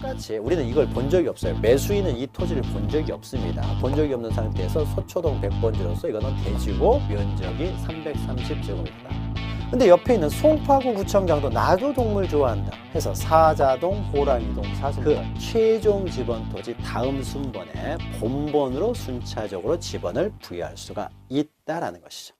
똑같이 우리는 이걸 본 적이 없어요. 매수인은 이 토지를 본 적이 없습니다. 본 적이 없는 상태에서 서초동 100번지로서 이거는 대지고 면적이 330제곱입니다. 근데 옆에 있는 송파구 구청장도 나도 동물 좋아한다 해서 사자동, 호랑이동, 사슴 그 최종 지번 토지 다음 순번에 본번으로 순차적으로 지번을 부여할 수가 있다라는 것이죠.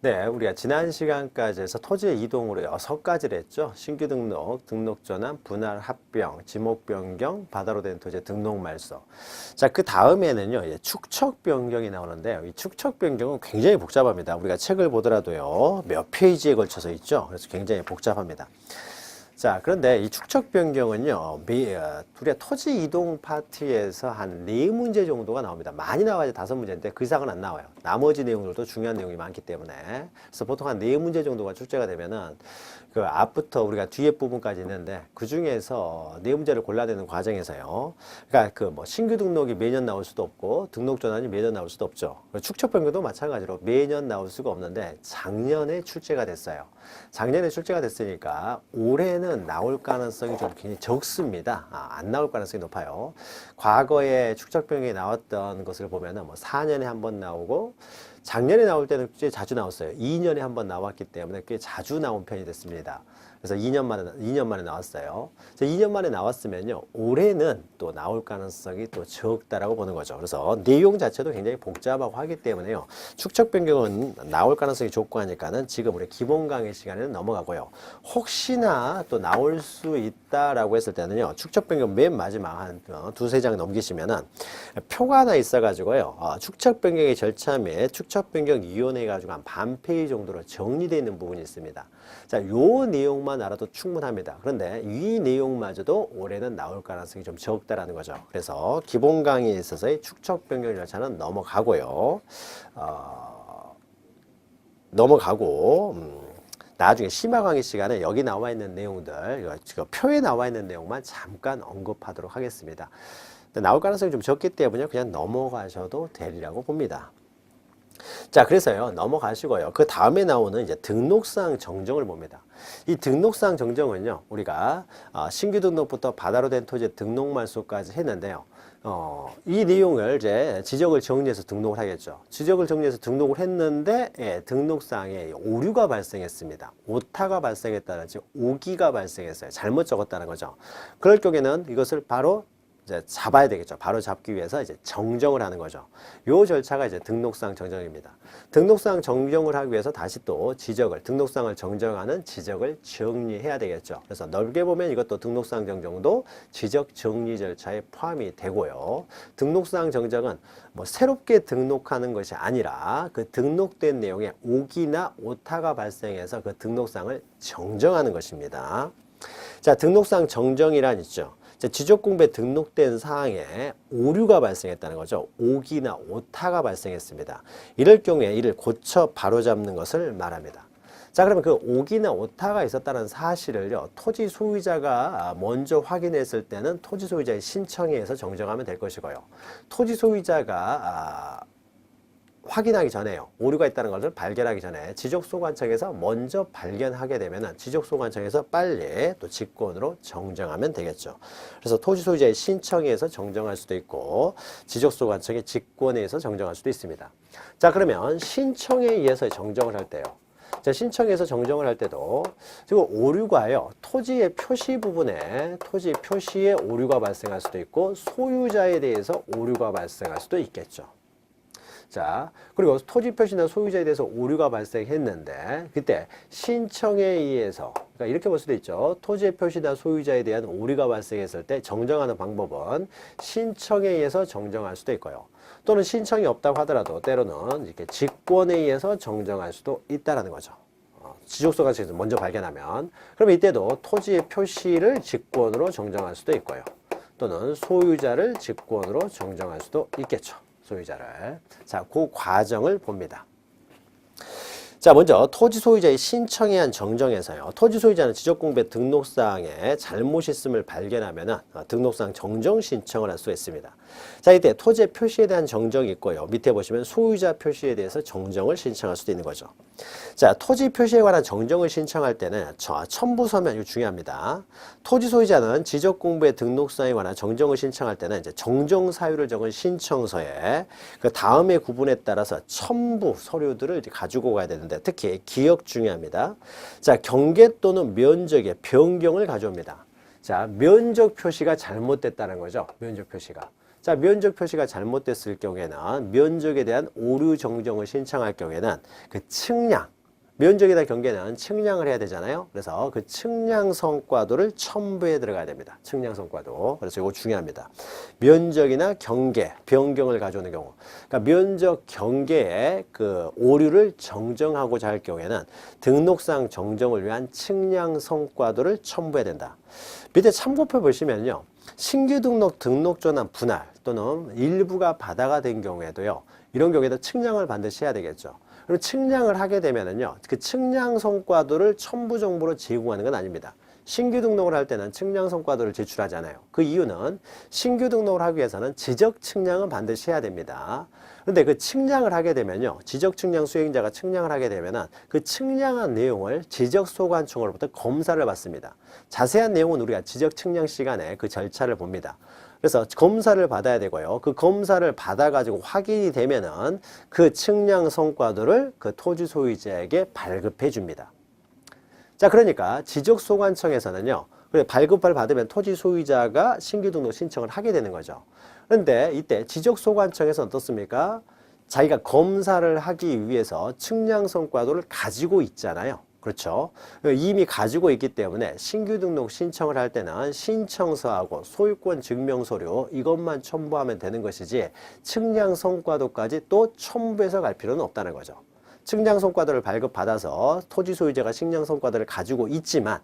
네, 우리가 지난 시간까지 해서 토지의 이동으로 6가지를 했죠. 신규 등록, 등록 전환, 분할 합병, 지목 변경, 바다로 된 토지의 등록 말소. 자, 그 다음에는요, 이제 축척 변경이 나오는데요. 이 축척 변경은 굉장히 복잡합니다. 우리가 책을 보더라도요, 몇 페이지에 걸쳐서 있죠. 그래서 굉장히 복잡합니다. 자, 그런데 이 축척 변경은요, 우리가 토지 이동 파트에서 한 4문제 정도가 나옵니다. 많이 나와야 5문제인데 그 이상은 안 나와요. 나머지 내용들도 중요한 내용이 많기 때문에. 그래서 보통 한 4문제 정도가 출제가 되면은 그 앞부터 우리가 뒤에 부분까지 있는데 그 중에서 4문제를 골라야 되는 과정에서요. 그러니까 그 뭐 신규 등록이 매년 나올 수도 없고 등록 전환이 매년 나올 수도 없죠. 축척 변경도 마찬가지로 매년 나올 수가 없는데 작년에 출제가 됐어요. 작년에 출제가 됐으니까 올해는 나올 가능성이 좀 굉장히 적습니다. 안 나올 가능성이 높아요. 과거에 축척 변경이 나왔던 것을 보면은 뭐 4년에 한 번 나오고 작년에 나올 때는 꽤 자주 나왔어요. 2년에 한 번 나왔기 때문에 꽤 자주 나온 편이 됐습니다. 그래서 2년 만에 나왔어요. 2년 만에 나왔으면요, 올해는 또 나올 가능성이 또 적다라고 보는 거죠. 그래서 내용 자체도 굉장히 복잡하고 하기 때문에요, 축척 변경은 나올 가능성이 적고 하니까는 지금 우리 기본 강의 시간에는 넘어가고요. 혹시나 또 나올 수 있다라고 했을 때는요, 축척 변경 맨 마지막 한 2-3장 넘기시면은 표가 하나 있어가지고요, 축척 변경의 절차 및 축척 변경 위원회 가지고 한 반 페이지 정도로 정리되어 있는 부분이 있습니다. 자, 요 내용만 알아도 충분합니다. 그런데 이 내용마저도 올해는 나올 가능성이 좀 적다라는 거죠. 그래서 기본 강의에 있어서의 축척 변경 절차는 넘어가고요. 나중에 심화 강의 시간에 여기 나와 있는 내용들, 지금 표에 나와 있는 내용만 잠깐 언급하도록 하겠습니다. 나올 가능성이 좀 적기 때문에 그냥 넘어가셔도 되리라고 봅니다. 자, 그래서요, 넘어가시고요. 그 다음에 나오는 이제 등록사항 정정을 봅니다. 이 등록사항 정정은요, 우리가 신규 등록부터 바다로 된 토지 등록 말소까지 했는데요. 이 내용을 이제 지적을 정리해서 등록을 하겠죠. 지적을 정리해서 등록을 했는데, 등록사항에 오류가 발생했습니다. 오타가 발생했다든지 오기가 발생했어요. 잘못 적었다는 거죠. 그럴 경우에는 이것을 바로 이제 잡아야 되겠죠. 바로 잡기 위해서 이제 정정을 하는 거죠. 요 절차가 이제 등록사항 정정입니다. 등록사항 정정을 하기 위해서 다시 또 등록사항을 정정하는 지적을 정리해야 되겠죠. 그래서 넓게 보면 이것도 등록사항 정정도 지적 정리 절차에 포함이 되고요. 등록사항 정정은 뭐 새롭게 등록하는 것이 아니라 그 등록된 내용에 오기나 오타가 발생해서 그 등록사항을 정정하는 것입니다. 자, 등록사항 정정이란 있죠. 지적공부에 등록된 사항에 오류가 발생했다는 거죠. 오기나 오타가 발생했습니다. 이럴 경우에 이를 고쳐 바로잡는 것을 말합니다. 자, 그러면 그 오기나 오타가 있었다는 사실을요, 토지 소유자가 먼저 확인했을 때는 토지 소유자의 신청에 의해서 정정하면 될 것이고요. 토지 소유자가 확인하기 전에요, 오류가 있다는 것을 발견하기 전에 지적소관청에서 먼저 발견하게 되면은 지적소관청에서 빨리 또 직권으로 정정하면 되겠죠. 그래서 토지 소유자의 신청에 의해서 정정할 수도 있고 지적소관청의 직권에 의해서 정정할 수도 있습니다. 자, 그러면 신청에 의해서 정정을 할 때요, 자, 신청해서 정정을 할 때도 지금 오류가요, 토지의 표시 부분에 토지 표시에 오류가 발생할 수도 있고 소유자에 대해서 오류가 발생할 수도 있겠죠. 자, 그리고 토지 표시나 소유자에 대해서 오류가 발생했는데 그때 신청에 의해서, 그러니까 이렇게 볼 수도 있죠. 토지의 표시나 소유자에 대한 오류가 발생했을 때 정정하는 방법은 신청에 의해서 정정할 수도 있고요. 또는 신청이 없다고 하더라도 때로는 이렇게 직권에 의해서 정정할 수도 있다라는 거죠. 지적소관청에서 먼저 발견하면, 그러면 이때도 토지의 표시를 직권으로 정정할 수도 있고요. 또는 소유자를 직권으로 정정할 수도 있겠죠. 소유자를. 자, 그 과정을 봅니다. 자, 먼저 토지 소유자의 신청에 의한 정정에서요. 토지 소유자는 지적공부의 등록사항에 잘못이 있음을 발견하면 등록상 정정 신청을 할 수 있습니다. 자, 이때 토지의 표시에 대한 정정이 있고요. 밑에 보시면 소유자 표시에 대해서 정정을 신청할 수도 있는 거죠. 자, 토지 표시에 관한 정정을 신청할 때는 첨부 서면, 이거 중요합니다. 토지 소유자는 지적공부의 등록사항에 관한 정정을 신청할 때는 이제 정정 사유를 적은 신청서에 그 다음의 구분에 따라서 첨부 서류들을 이제 가지고 가야 되는데 특히 기억 중요합니다. 자, 경계 또는 면적의 변경을 가져옵니다. 자, 면적 표시가 잘못됐다는 거죠. 면적 표시가. 자, 면적 표시가 잘못됐을 경우에는 면적에 대한 오류 정정을 신청할 경우에는 그 측량, 면적이나 경계는 측량을 해야 되잖아요. 그래서 그 측량 성과도를 첨부해 들어가야 됩니다. 측량 성과도. 그래서 이거 중요합니다. 면적이나 경계, 변경을 가져오는 경우. 그러니까 면적 경계에 그 오류를 정정하고자 할 경우에는 등록상 정정을 위한 측량 성과도를 첨부해야 된다. 밑에 참고표 보시면요. 신규 등록, 등록 전환 분할 또는 일부가 바다가 된 경우에도요. 이런 경우에도 측량을 반드시 해야 되겠죠. 그리고 측량을 하게 되면은요, 그 측량 성과도를 첨부 정보로 제공하는 건 아닙니다. 신규 등록을 할 때는 측량 성과도를 제출하잖아요. 그 이유는 신규 등록을 하기 위해서는 지적 측량은 반드시 해야 됩니다. 그런데 그 측량을 하게 되면요, 지적 측량 수행자가 측량을 하게 되면은 그 측량한 내용을 지적소관청으로부터 검사를 받습니다. 자세한 내용은 우리가 지적 측량 시간에 그 절차를 봅니다. 그래서 검사를 받아야 되고요. 그 검사를 받아가지고 확인이 되면은 그 측량 성과도를 그 토지 소유자에게 발급해 줍니다. 자, 그러니까 지적소관청에서는요. 발급을 받으면 토지 소유자가 신규 등록 신청을 하게 되는 거죠. 그런데 이때 지적소관청에서는 어떻습니까? 자기가 검사를 하기 위해서 측량 성과도를 가지고 있잖아요. 그렇죠. 이미 가지고 있기 때문에 신규 등록 신청을 할 때는 신청서하고 소유권 증명서류 이것만 첨부하면 되는 것이지 측량 성과도까지 또 첨부해서 갈 필요는 없다는 거죠. 측량 성과도를 발급받아서 토지 소유자가 측량 성과도를 가지고 있지만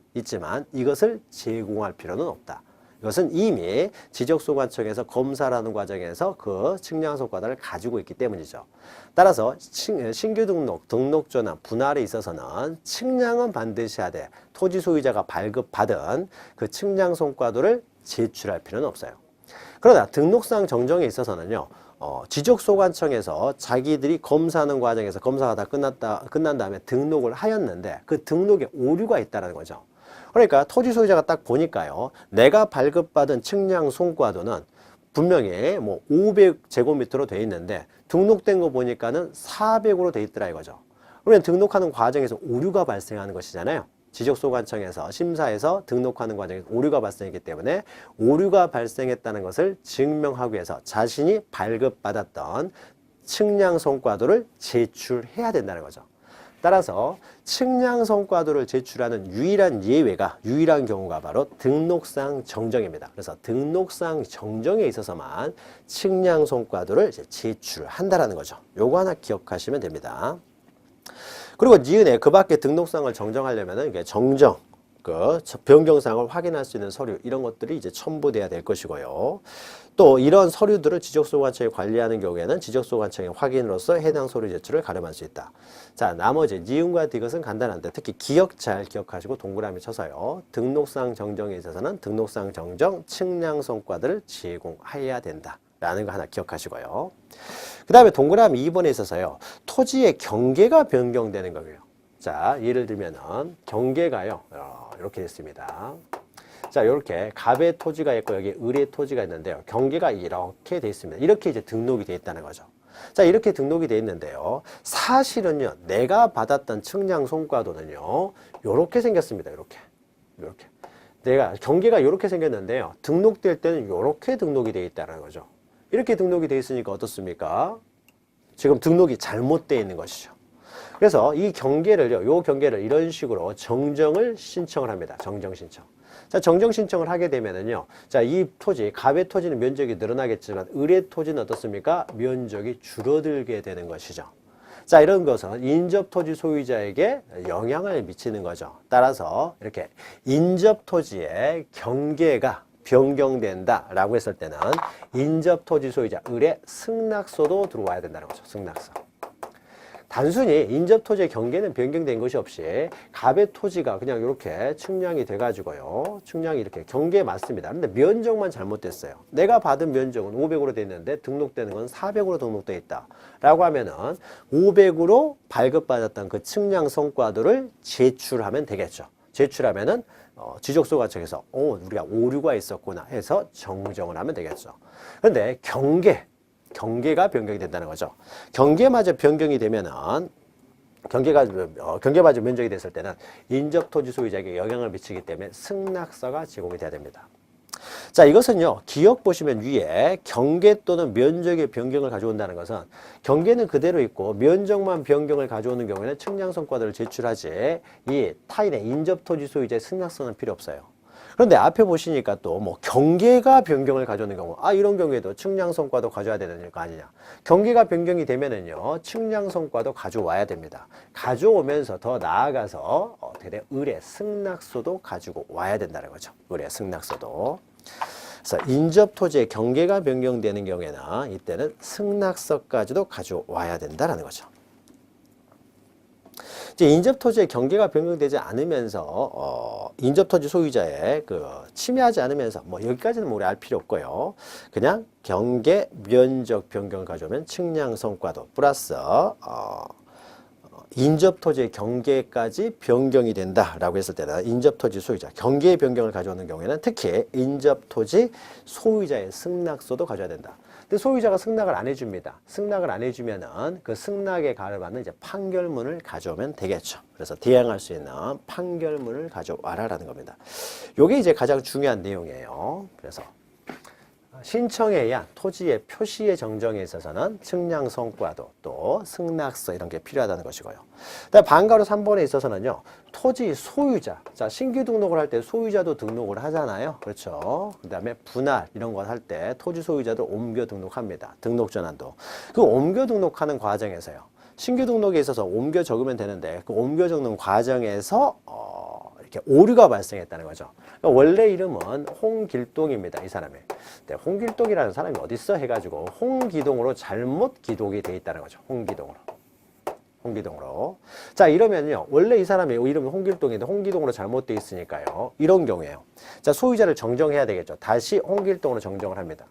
이것을 제공할 필요는 없다. 이것은 이미 지적소관청에서 검사라는 과정에서 그 측량 성과도를 가지고 있기 때문이죠. 따라서 신규 등록, 등록 전환, 분할에 있어서는 측량은 반드시 하되 토지 소유자가 발급받은 그 측량 성과도를 제출할 필요는 없어요. 그러나 등록상 정정에 있어서는요. 지적소관청에서 자기들이 검사하는 과정에서 검사가 다 끝난 다음에 등록을 하였는데 그 등록에 오류가 있다는 거죠. 그러니까 토지 소유자가 딱 보니까요. 내가 발급받은 측량 성과도는 분명히 뭐 500제곱미터로 돼 있는데 등록된 거 보니까는 400으로 돼 있더라 이거죠. 그러면 등록하는 과정에서 오류가 발생하는 것이잖아요. 지적소관청에서 심사해서 등록하는 과정에서 오류가 발생했기 때문에 오류가 발생했다는 것을 증명하기 위해서 자신이 발급받았던 측량 성과도를 제출해야 된다는 거죠. 따라서 측량 성과도를 제출하는 유일한 경우가 바로 등록상 정정입니다. 그래서 등록상 정정에 있어서만 측량 성과도를 제출한다라는 거죠. 요거 하나 기억하시면 됩니다. 그리고 니은에 그 밖에 등록상을 정정하려면은 이게 정정, 그 변경사항을 확인할 수 있는 서류 이런 것들이 이제 첨부돼야 될 것이고요. 또 이런 서류들을 지적소관청이 관리하는 경우에는 지적소관청의 확인으로서 해당 서류 제출을 가름할 수 있다. 자, 나머지 니은과 디귿은 간단한데 특히 기억 잘 기억하시고 동그라미 쳐서요. 등록상 정정에 있어서는 등록상 정정 측량 성과들을 제공해야 된다. 라는 거 하나 기억하시고요. 그 다음에 동그라미 2번에 있어서요. 토지의 경계가 변경되는 거예요. 자, 예를 들면은 경계가요. 이렇게 됐습니다. 자, 이렇게 갑의 토지가 있고 여기 을의 토지가 있는데요. 경계가 이렇게 돼 있습니다. 이렇게 이제 등록이 돼 있다는 거죠. 자, 이렇게 등록이 돼 있는데요. 사실은요. 내가 받았던 측량 성과도는요. 이렇게 생겼습니다. 이렇게. 내가 경계가 이렇게 생겼는데요. 등록될 때는 이렇게 등록이 돼 있다는 거죠. 이렇게 등록이 돼 있으니까 어떻습니까? 지금 등록이 잘못되어 있는 것이죠. 그래서 이 경계를요, 요 경계를 이런 식으로 정정을 신청을 합니다. 정정 신청. 자, 정정 신청을 하게 되면은요, 자, 이 토지, 갑의 토지는 면적이 늘어나겠지만, 을의 토지는 어떻습니까? 면적이 줄어들게 되는 것이죠. 자, 이런 것은 인접 토지 소유자에게 영향을 미치는 거죠. 따라서 이렇게 인접 토지의 경계가 변경된다라고 했을 때는 인접 토지 소유자 을의 승낙서도 들어와야 된다는 거죠. 승낙서. 단순히 인접토지의 경계는 변경된 것이 없이 갑의 토지가 그냥 이렇게 측량이 돼가지고요. 측량이 이렇게 경계에 맞습니다. 그런데 면적만 잘못됐어요. 내가 받은 면적은 500으로 돼 있는데 등록되는 건 400으로 등록돼 있다. 라고 하면은 500으로 발급받았던 그 측량 성과도를 제출하면 되겠죠. 제출하면은 지적소관청에서 우리가 오류가 있었구나 해서 정정을 하면 되겠죠. 그런데 경계가 변경이 된다는 거죠. 경계마저 변경이 되면은 경계마저 면적이 됐을 때는 인접토지 소유자에게 영향을 미치기 때문에 승낙서가 제공이 돼야 됩니다. 자, 이것은요, 기억 보시면 위에 경계 또는 면적의 변경을 가져온다는 것은 경계는 그대로 있고 면적만 변경을 가져오는 경우에는 측량 성과들을 제출하지 이 타인의 인접토지 소유자의 승낙서는 필요 없어요. 그런데 앞에 보시니까 또 뭐 경계가 변경을 가져오는 경우, 이런 경우에도 측량 성과도 가져와야 되는 거 아니냐. 경계가 변경이 되면은요, 측량 성과도 가져와야 됩니다. 가져오면서 더 나아가서 어떻게 돼? 의뢰 승낙서도 가지고 와야 된다는 거죠. 의뢰 승낙서도. 그래서 인접토지의 경계가 변경되는 경우에는 이때는 승낙서까지도 가져와야 된다는 거죠. 이제 인접토지의 경계가 변경되지 않으면서 인접토지 소유자의 침해하지 않으면서 뭐 여기까지는 우리 알 필요 없고요. 그냥 경계 면적 변경을 가져오면 측량 성과도 플러스 인접토지의 경계까지 변경이 된다라고 했을 때는 인접토지 소유자, 경계의 변경을 가져오는 경우에는 특히 인접토지 소유자의 승낙서도 가져야 된다. 근데 소유자가 승낙을 안 해줍니다. 승낙을 안 해주면은 그 승낙에 가름하는 이제 판결문을 가져오면 되겠죠. 그래서 대항할 수 있는 판결문을 가져와라라는 겁니다. 요게 이제 가장 중요한 내용이에요. 그래서 신청에 의한 토지의 표시의 정정에 있어서는 측량 성과도 또 승낙서 이런 게 필요하다는 것이고요. 반가로 3번에 있어서는요. 토지 소유자. 자, 신규 등록을 할 때 소유자도 등록을 하잖아요. 그렇죠. 그다음에 분할 이런 거 할 때 토지 소유자도 옮겨 등록합니다. 등록 전환도. 그 옮겨 등록하는 과정에서요. 신규 등록에 있어서 옮겨 적으면 되는데 그 옮겨 적는 과정에서 이렇게 오류가 발생했다는 거죠. 그러니까 원래 이름은 홍길동입니다. 이 사람이. 근데 홍길동이라는 사람이 어딨어 해가지고 홍기동으로 잘못 기록이 돼 있다는 거죠. 홍기동으로. 자, 이러면요. 원래 이 사람의 이름은 홍길동인데 홍기동으로 잘못돼 있으니까요. 이런 경우에요. 자, 소유자를 정정해야 되겠죠. 다시 홍길동으로 정정을 합니다.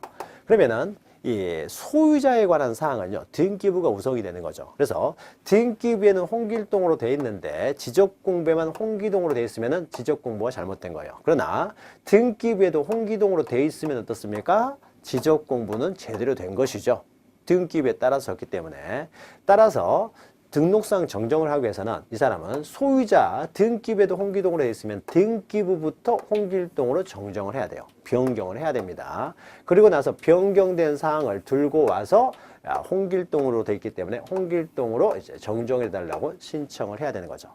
그러면은 이 소유자에 관한 사항은요, 등기부가 우선이 되는 거죠. 그래서 등기부에는 홍길동으로 돼 있는데 지적공부에만 홍기동으로 돼 있으면은 지적공부가 잘못된 거예요. 그러나 등기부에도 홍기동으로 돼 있으면 어떻습니까? 지적공부는 제대로 된 것이죠. 등기부에 따라서 적기 때문에. 따라서 등록상 정정을 하기 위해서는 이 사람은 소유자 등기부에도 홍기동으로 되어 있으면 등기부부터 홍길동으로 정정을 해야 돼요. 변경을 해야 됩니다. 그리고 나서 변경된 사항을 들고 와서 홍길동으로 되어 있기 때문에 홍길동으로 이제 정정해 달라고 신청을 해야 되는 거죠.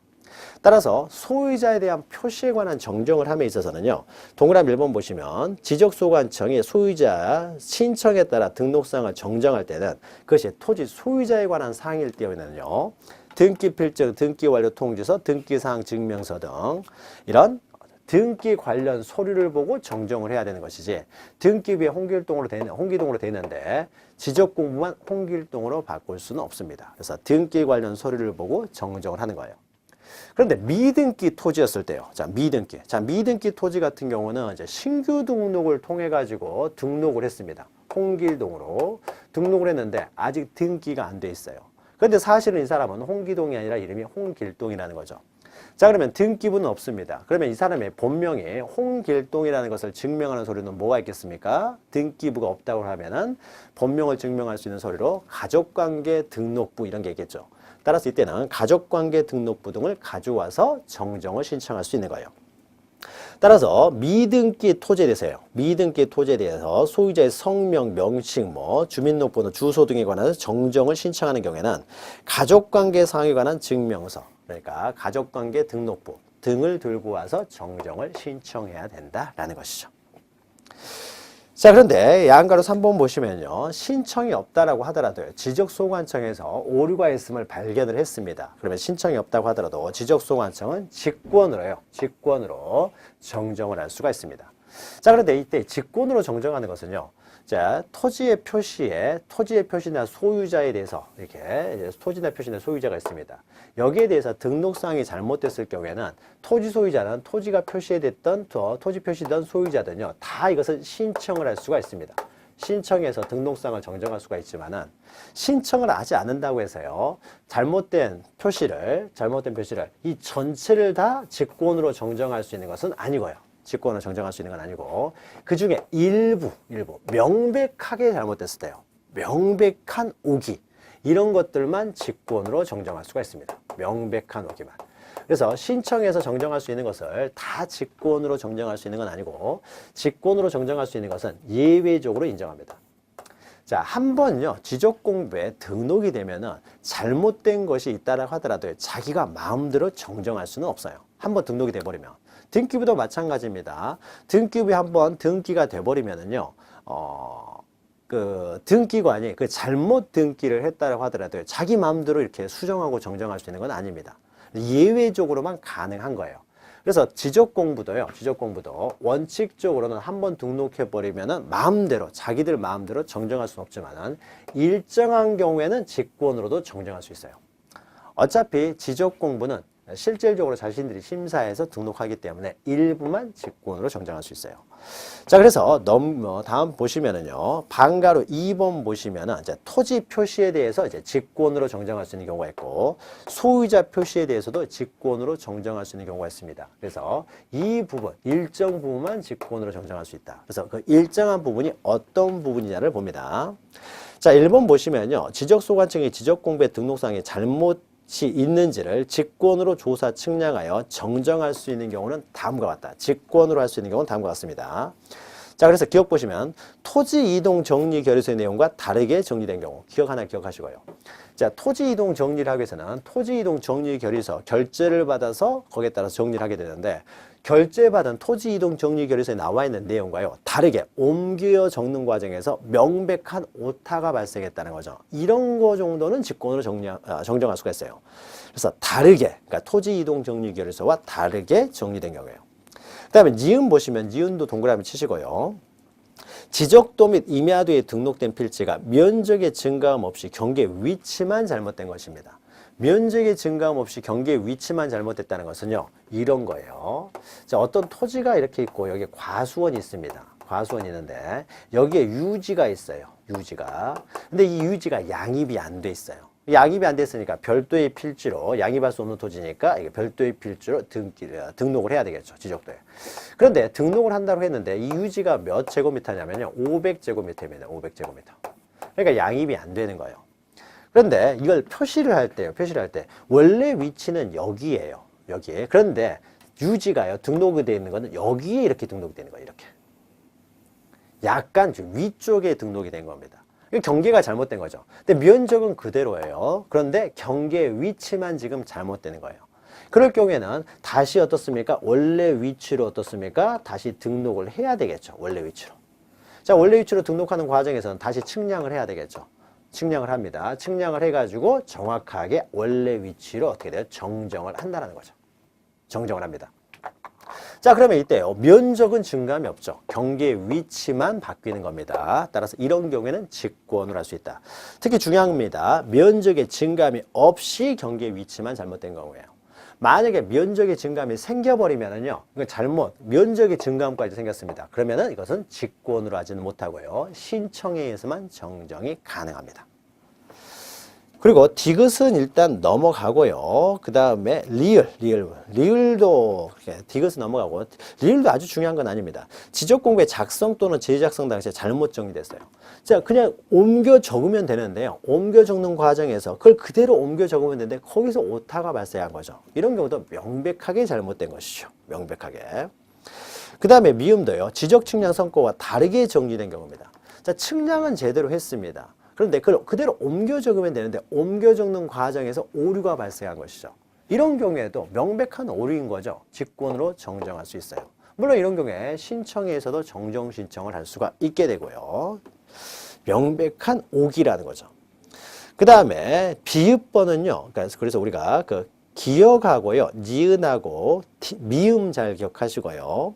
따라서 소유자에 대한 표시에 관한 정정을 함에 있어서는요. 동그라미 1번 보시면 지적소관청이 소유자 신청에 따라 등록사항을 정정할 때는 그것이 토지 소유자에 관한 사항일 때에는요. 등기필증, 등기완료통지서, 등기사항 증명서 등 이런 등기 관련 서류를 보고 정정을 해야 되는 것이지 등기부에 홍기동으로 돼 있는데 지적공부만 홍길동으로 바꿀 수는 없습니다. 그래서 등기 관련 서류를 보고 정정을 하는 거예요. 그런데 미등기 토지였을 때요. 자, 미등기 토지 같은 경우는 이제 신규 등록을 통해 가지고 등록을 했습니다. 홍길동으로 등록을 했는데 아직 등기가 안 돼 있어요. 그런데 사실은 이 사람은 홍기동이 아니라 이름이 홍길동이라는 거죠. 자, 그러면 등기부는 없습니다. 그러면 이 사람의 본명이 홍길동이라는 것을 증명하는 서류는 뭐가 있겠습니까? 등기부가 없다고 하면은 본명을 증명할 수 있는 서류로 가족관계 등록부 이런 게 있겠죠. 따라서 이때는 가족관계 등록부 등을 가져와서 정정을 신청할 수 있는 거예요. 따라서 미등기 토지에 대해서요. 미등기 토지에 대해서 소유자의 성명, 명칭, 주민등록번호, 주소 등에 관한 정정을 신청하는 경우에는 가족관계 사항에 관한 증명서, 그러니까 가족관계 등록부 등을 들고 와서 정정을 신청해야 된다라는 것이죠. 자, 그런데 야한가로 3번 보시면요. 신청이 없다라고 하더라도요. 지적소관청에서 오류가 있음을 발견을 했습니다. 그러면 신청이 없다고 하더라도 지적소관청은 직권으로 정정을 할 수가 있습니다. 자, 그런데 이때 직권으로 정정하는 것은요. 자, 토지의 표시나 소유자에 대해서 이렇게 토지나 표시나 소유자가 있습니다. 여기에 대해서 등록사항이 잘못됐을 경우에는 토지 소유자는 토지가 표시됐던 토지 표시된 소유자들은요, 다 이것을 신청을 할 수가 있습니다. 신청해서 등록사항을 정정할 수가 있지만은 신청을 하지 않는다고 해서요, 잘못된 표시를 이 전체를 다 직권으로 정정할 수 있는 것은 아니고요. 직권을 정정할 수 있는 건 아니고 그 중에 일부 명백하게 잘못됐을 때요. 명백한 오기 이런 것들만 직권으로 정정할 수가 있습니다. 명백한 오기만. 그래서 신청해서 정정할 수 있는 것을 다 직권으로 정정할 수 있는 건 아니고 직권으로 정정할 수 있는 것은 예외적으로 인정합니다. 자, 한 번요 지적공부에 등록이 되면은 잘못된 것이 있다라고 하더라도 자기가 마음대로 정정할 수는 없어요. 한 번 등록이 돼버리면. 등기부도 마찬가지입니다. 등기부에 한번 등기가 돼버리면은요, 그 등기관이 그 잘못 등기를 했다라고 하더라도 자기 마음대로 이렇게 수정하고 정정할 수 있는 건 아닙니다. 예외적으로만 가능한 거예요. 그래서 지적공부도 원칙적으로는 한번 등록해버리면은 자기들 마음대로 정정할 수는 없지만은 일정한 경우에는 직권으로도 정정할 수 있어요. 어차피 지적공부는 실질적으로 자신들이 심사해서 등록하기 때문에 일부만 직권으로 정정할 수 있어요. 자, 그래서 다음 보시면은요, 방가로 2번 보시면은 이제 토지 표시에 대해서 이제 직권으로 정정할 수 있는 경우가 있고, 소유자 표시에 대해서도 직권으로 정정할 수 있는 경우가 있습니다. 그래서 이 부분, 일정 부분만 직권으로 정정할 수 있다. 그래서 그 일정한 부분이 어떤 부분이냐를 봅니다. 자, 1번 보시면요, 지적소관청이 지적공부의 등록상에 있는지를 직권으로 조사 측량하여 정정할 수 있는 경우는 다음과 같다. 직권으로 할 수 있는 경우는 다음과 같습니다. 자, 그래서 기억 보시면 토지 이동 정리 결의서의 내용과 다르게 정리된 경우 기억 하나 기억하시고요. 자, 토지 이동 정리를 하기 위해서는 토지 이동 정리 결의서 결재를 받아서 거기에 따라서 정리를 하게 되는데 결재받은 토지 이동 정리 결의서에 나와 있는 내용과요 다르게 옮겨 적는 과정에서 명백한 오타가 발생했다는 거죠. 이런 거 정도는 직권으로 정정할 수가 있어요. 그래서 다르게, 그러니까 토지 이동 정리 결의서와 다르게 정리된 경우예요. 그 다음에 니은 보시면 니은도 동그라미 치시고요. 지적도 및 임야도에 등록된 필지가 면적의 증가함 없이 경계 위치만 잘못된 것입니다. 면적의 증가함 없이 경계 위치만 잘못됐다는 것은요, 이런 거예요. 자, 어떤 토지가 이렇게 있고 여기에 과수원이 있습니다. 과수원이 있는데 여기에 유지가 있어요. 유지가. 근데 이 유지가 양입이 안 돼 있어요. 양입이 안 됐으니까 별도의 필지로, 양입할 수 없는 토지니까 이게 별도의 필지로 등록을 해야 되겠죠. 지적도에. 그런데 등록을 한다고 했는데 이 유지가 몇 제곱미터냐면요, 500제곱미터입니다. 500제곱미터. 그러니까 양입이 안 되는 거예요. 그런데 이걸 표시를 할 때 원래 위치는 여기예요. 여기에. 그런데 유지가요, 등록이 되어 있는 거는 여기에 이렇게 등록이 되는 거예요. 이렇게. 약간 좀 위쪽에 등록이 된 겁니다. 경계가 잘못된 거죠. 근데 면적은 그대로예요. 그런데 경계 위치만 지금 잘못되는 거예요. 그럴 경우에는 다시 어떻습니까? 원래 위치로 어떻습니까? 다시 등록을 해야 되겠죠. 원래 위치로. 자, 원래 위치로 등록하는 과정에서는 다시 측량을 해야 되겠죠. 측량을 합니다. 측량을 해가지고 정확하게 원래 위치로 어떻게 돼요? 정정을 한다는 거죠. 정정을 합니다. 자, 그러면 이때요, 면적은 증감이 없죠. 경계 위치만 바뀌는 겁니다. 따라서 이런 경우에는 직권으로 할 수 있다. 특히 중요한 겁니다. 면적의 증감이 없이 경계 위치만 잘못된 경우예요. 만약에 면적의 증감이 생겨버리면은요, 이건 면적의 증감까지 생겼습니다. 그러면은 이것은 직권으로 하지는 못하고요, 신청에 의해서만 정정이 가능합니다. 그리고 디귿은 일단 넘어가고요. 그 다음에 리을도 디귿은 넘어가고, 리을도 아주 중요한 건 아닙니다. 지적공부의 작성 또는 재작성 당시에 잘못 정리됐어요. 자, 그냥 옮겨 적으면 되는데요. 옮겨 적는 과정에서 그걸 그대로 옮겨 적으면 되는데 거기서 오타가 발생한 거죠. 이런 경우도 명백하게 잘못된 것이죠. 명백하게. 그 다음에 미음도요, 지적 측량 성과와 다르게 정리된 경우입니다. 자, 측량은 제대로 했습니다. 그런데 그걸 그대로 옮겨 적으면 되는데 옮겨 적는 과정에서 오류가 발생한 것이죠. 이런 경우에도 명백한 오류인 거죠. 직권으로 정정할 수 있어요. 물론 이런 경우에 신청에서도 정정 신청을 할 수가 있게 되고요. 명백한 오기라는 거죠. 그 다음에 비읍번은요, 그래서 우리가 기역하고요. 니은하고 미음 잘 기억하시고요.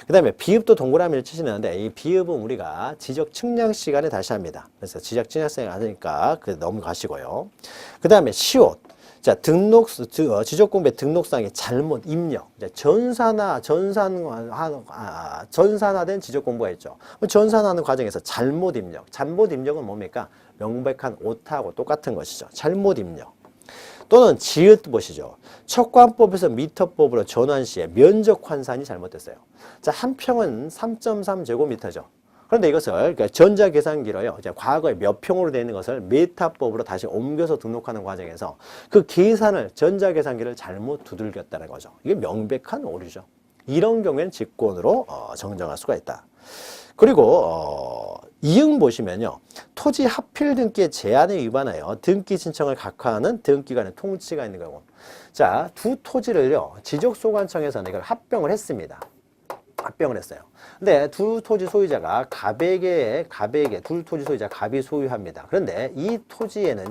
그 다음에 비읍도 동그라미를 치시는데 이 비읍은 우리가 지적 측량 시간에 다시 합니다. 그래서 지적 측량 시간에 하니까 넘어가시고요. 그 다음에 시옷. 자, 지적 공부의 등록상의 잘못 입력. 전산화된 지적 공부가 있죠. 전산하는 과정에서 잘못 입력. 잘못 입력은 뭡니까? 명백한 오타하고 똑같은 것이죠. 잘못 입력. 또는 지읒 보시죠. 척관법에서 미터법으로 전환 시에 면적 환산이 잘못됐어요. 자, 한 평은 3.3제곱미터죠. 그런데 이것을 그러니까 전자계산기로요. 이제 과거에 몇 평으로 되어 있는 것을 메타법으로 다시 옮겨서 등록하는 과정에서 그 계산을 전자계산기를 잘못 두들겼다는 거죠. 이게 명백한 오류죠. 이런 경우에는 직권으로 정정할 수가 있다. 그리고 이응 보시면요. 토지 합필 등기의 제한에 위반하여 등기 신청을 각하하는 등기관의 통치가 있는 경우. 자, 두 토지를요. 지적소관청에서는 이걸 합병을 했습니다. 합병을 했어요. 근데 두 토지 소유자가 둘 토지 소유자 갑이 소유합니다. 그런데 이 토지에는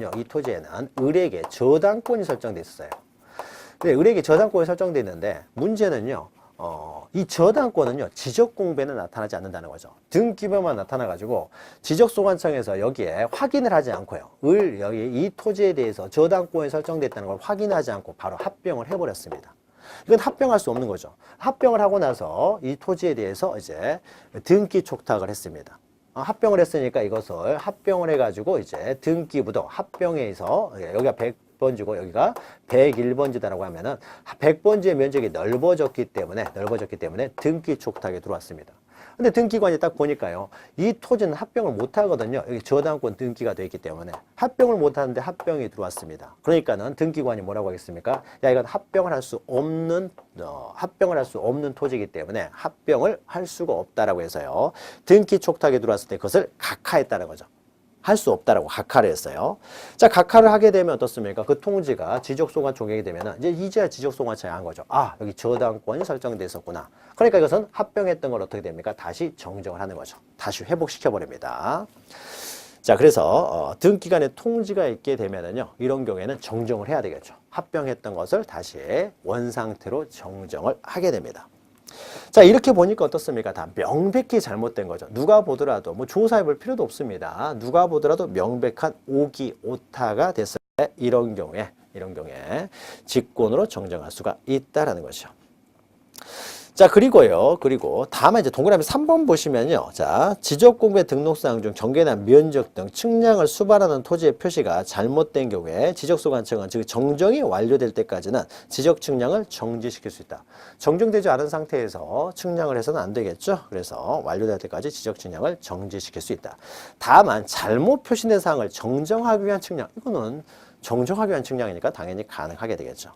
을에게 저당권이 설정돼 있었어요. 근데 을에게 저당권이 설정돼 있는데 문제는요. 이 저당권은요, 지적공배는 나타나지 않는다는 거죠. 등기부만 나타나가지고, 지적소관청에서 여기에 확인을 하지 않고요. 여기 이 토지에 대해서 저당권이 설정됐다는 걸 확인하지 않고 바로 합병을 해버렸습니다. 이건 합병할 수 없는 거죠. 합병을 하고 나서 이 토지에 대해서 이제 등기 촉탁을 했습니다. 합병을 했으니까 이것을 합병을 해가지고 이제 등기부도 합병해서 여기가 100번지고 여기가 101번지다라고 하면은 100번지의 면적이 넓어졌기 때문에 등기 촉탁에 들어왔습니다. 근데 등기관이 딱 보니까요. 이 토지는 합병을 못 하거든요. 여기 저당권 등기가 되어 있기 때문에 합병을 못 하는데 합병이 들어왔습니다. 그러니까는 등기관이 뭐라고 하겠습니까? 야, 이건 합병을 할 수 없는 토지이기 때문에 합병을 할 수가 없다라고 해서요. 등기 촉탁에 들어왔을 때 그것을 각하했다는 거죠. 할 수 없다라고 각하를 했어요. 자, 각하를 하게 되면 어떻습니까? 그 통지가 지적소관 종용이 되면은 이제야 지적소관청에 한 거죠. 아, 여기 저당권이 설정돼 있었구나. 그러니까 이것은 합병했던 걸 어떻게 됩니까? 다시 정정을 하는 거죠. 다시 회복시켜 버립니다. 자, 그래서 등기간에 통지가 있게 되면은요, 이런 경우에는 정정을 해야 되겠죠. 합병했던 것을 다시 원상태로 정정을 하게 됩니다. 자, 이렇게 보니까 어떻습니까? 다 명백히 잘못된 거죠. 누가 보더라도 뭐 조사해 볼 필요도 없습니다. 누가 보더라도 명백한 오기, 오타가 됐을 때 이런 경우에 직권으로 정정할 수가 있다라는 것이죠. 자, 그리고 다만 이제 동그라미 3번 보시면요. 자, 지적공부의 등록사항 중 정계나 면적 등 측량을 수반하는 토지의 표시가 잘못된 경우에 지적소관청은 즉 정정이 완료될 때까지는 지적 측량을 정지시킬 수 있다. 정정되지 않은 상태에서 측량을 해서는 안 되겠죠. 그래서 완료될 때까지 지적 측량을 정지시킬 수 있다. 다만 잘못 표시된 사항을 정정하기 위한 측량, 이거는 정정하기 위한 측량이니까 당연히 가능하게 되겠죠.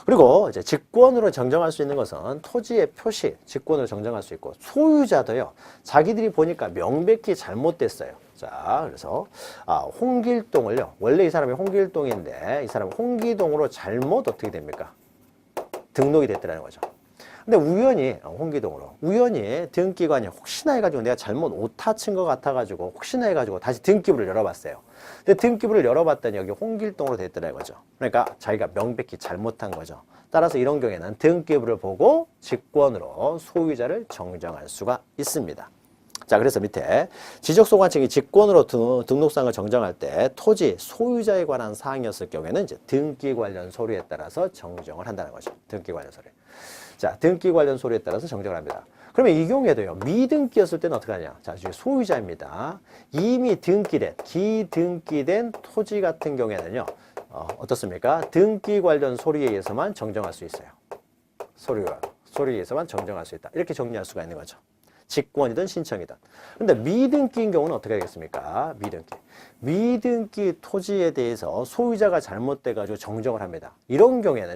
그리고 이제 직권으로 정정할 수 있는 것은 토지의 표시, 직권으로 정정할 수 있고 소유자도요. 자기들이 보니까 명백히 잘못됐어요. 자, 그래서 홍길동을요. 원래 이 사람이 홍길동인데 이 사람이 홍기동으로 잘못 어떻게 됩니까? 등록이 됐더라는 거죠. 근데 우연히 등기관이 혹시나 해가지고 내가 잘못 오타 친 것 같아가지고 혹시나 해가지고 다시 등기부를 열어봤어요. 근데 등기부를 열어봤더니 여기 홍길동으로 됐더라는 거죠. 그러니까 자기가 명백히 잘못한 거죠. 따라서 이런 경우에는 등기부를 보고 직권으로 소유자를 정정할 수가 있습니다. 자, 그래서 밑에 지적소관청이 직권으로 등록상을 정정할 때 토지 소유자에 관한 사항이었을 경우에는 이제 등기 관련 서류에 따라서 정정을 한다는 거죠. 등기 관련 서류. 자, 등기 관련 서류에 따라서 정정을 합니다. 그러면 이 경우에도요, 미등기였을 때는 어떻게 하냐? 자, 지금 소유자입니다. 이미 기등기된 토지 같은 경우에는요, 어떻습니까? 등기 관련 서류에 의해서만 정정할 수 있어요. 서류에 의해서만 정정할 수 있다. 이렇게 정리할 수가 있는 거죠. 직권이든 신청이든. 근데 미등기인 경우는 어떻게 되겠습니까? 미등기 토지에 대해서 소유자가 잘못돼가지고 정정을 합니다. 이런 경우에는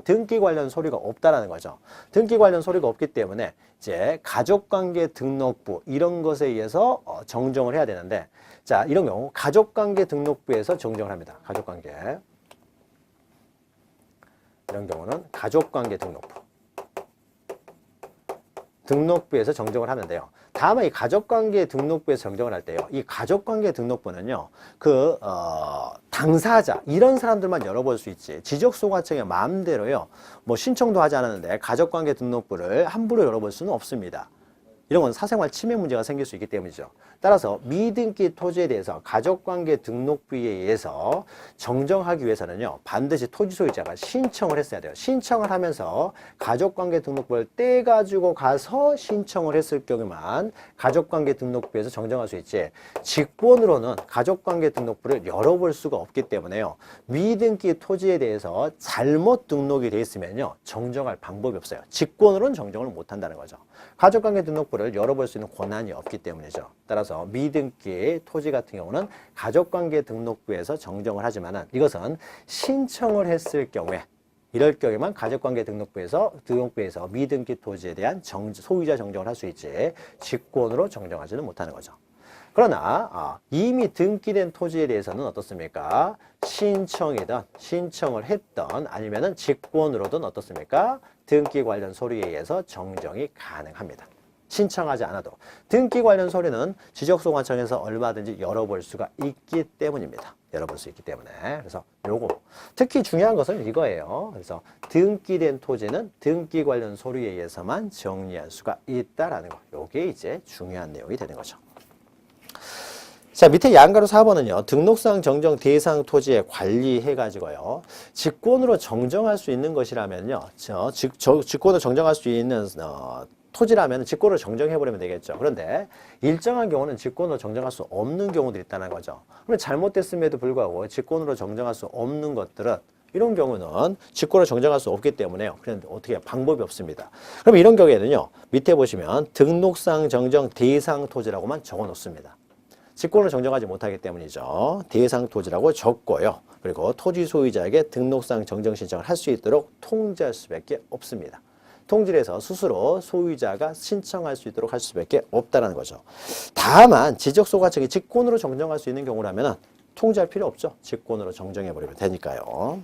등기 관련 서류가 없다라는 거죠. 등기 관련 서류가 없기 때문에 이제 가족관계 등록부 이런 것에 의해서 정정을 해야 되는데, 자, 이런 경우 가족관계 등록부에서 정정을 합니다. 이런 경우는 가족관계 등록부. 등록부에서 정정을 하는데요. 다만 이 가족관계 등록부에서 정정을 할 때요. 이 가족관계 등록부는요. 당사자 이런 사람들만 열어볼 수 있지. 지적소관청의 마음대로요. 뭐 신청도 하지 않았는데 가족관계 등록부를 함부로 열어볼 수는 없습니다. 이런 건 사생활 침해 문제가 생길 수 있기 때문이죠. 따라서 미등기 토지에 대해서 가족관계 등록부에 의해서 정정하기 위해서는요. 반드시 토지 소유자가 신청을 했어야 돼요. 신청을 하면서 가족관계 등록부를 떼가지고 가서 신청을 했을 경우만 가족관계 등록부에서 정정할 수 있지, 직권으로는 가족관계 등록부를 열어볼 수가 없기 때문에요. 미등기 토지에 대해서 잘못 등록이 돼 있으면요. 정정할 방법이 없어요. 직권으로는 정정을 못 한다는 거죠. 가족관계 등록부를 열어볼 수 있는 권한이 없기 때문이죠. 따라서 미등기 토지 같은 경우는 가족관계 등록부에서 정정을 하지만은 이것은 신청을 했을 경우에, 이럴 경우에만 가족관계 등록부에서 미등기 토지에 대한 소유자 정정을 할 수 있지, 직권으로 정정하지는 못하는 거죠. 그러나 이미 등기된 토지에 대해서는 어떻습니까? 신청을 했던 아니면은 직권으로든 어떻습니까? 등기 관련 서류에 의해서 정정이 가능합니다. 신청하지 않아도 등기 관련 서류는 지적소관청에서 얼마든지 열어볼 수가 있기 때문입니다. 열어볼 수 있기 때문에. 그래서 요거 특히 중요한 것은 이거예요. 그래서 등기된 토지는 등기 관련 서류에 의해서만 정리할 수가 있다라는 거. 요게 이제 중요한 내용이 되는 거죠. 자, 밑에 양가로 4번은요. 등록상 정정 대상 토지에 관리해가지고요. 직권으로 정정할 수 있는 것이라면요. 직권으로 정정할 수 있는 토지라면 직권으로 정정해버리면 되겠죠. 그런데 일정한 경우는 직권으로 정정할 수 없는 경우들이 있다는 거죠. 그러면 잘못됐음에도 불구하고 직권으로 정정할 수 없는 것들은, 이런 경우는 직권으로 정정할 수 없기 때문에요. 그런데 어떻게 방법이 없습니다. 그럼 이런 경우에는요. 밑에 보시면 등록상 정정 대상 토지라고만 적어 놓습니다. 직권을 정정하지 못하기 때문이죠. 대상 토지라고 적고요. 그리고 토지 소유자에게 등록상 정정 신청을 할 수 있도록 통지할 수밖에 없습니다. 통지를 해서 스스로 소유자가 신청할 수 있도록 할 수밖에 없다는 거죠. 다만 지적소관청이 직권으로 정정할 수 있는 경우라면 통지할 필요 없죠. 직권으로 정정해버리면 되니까요.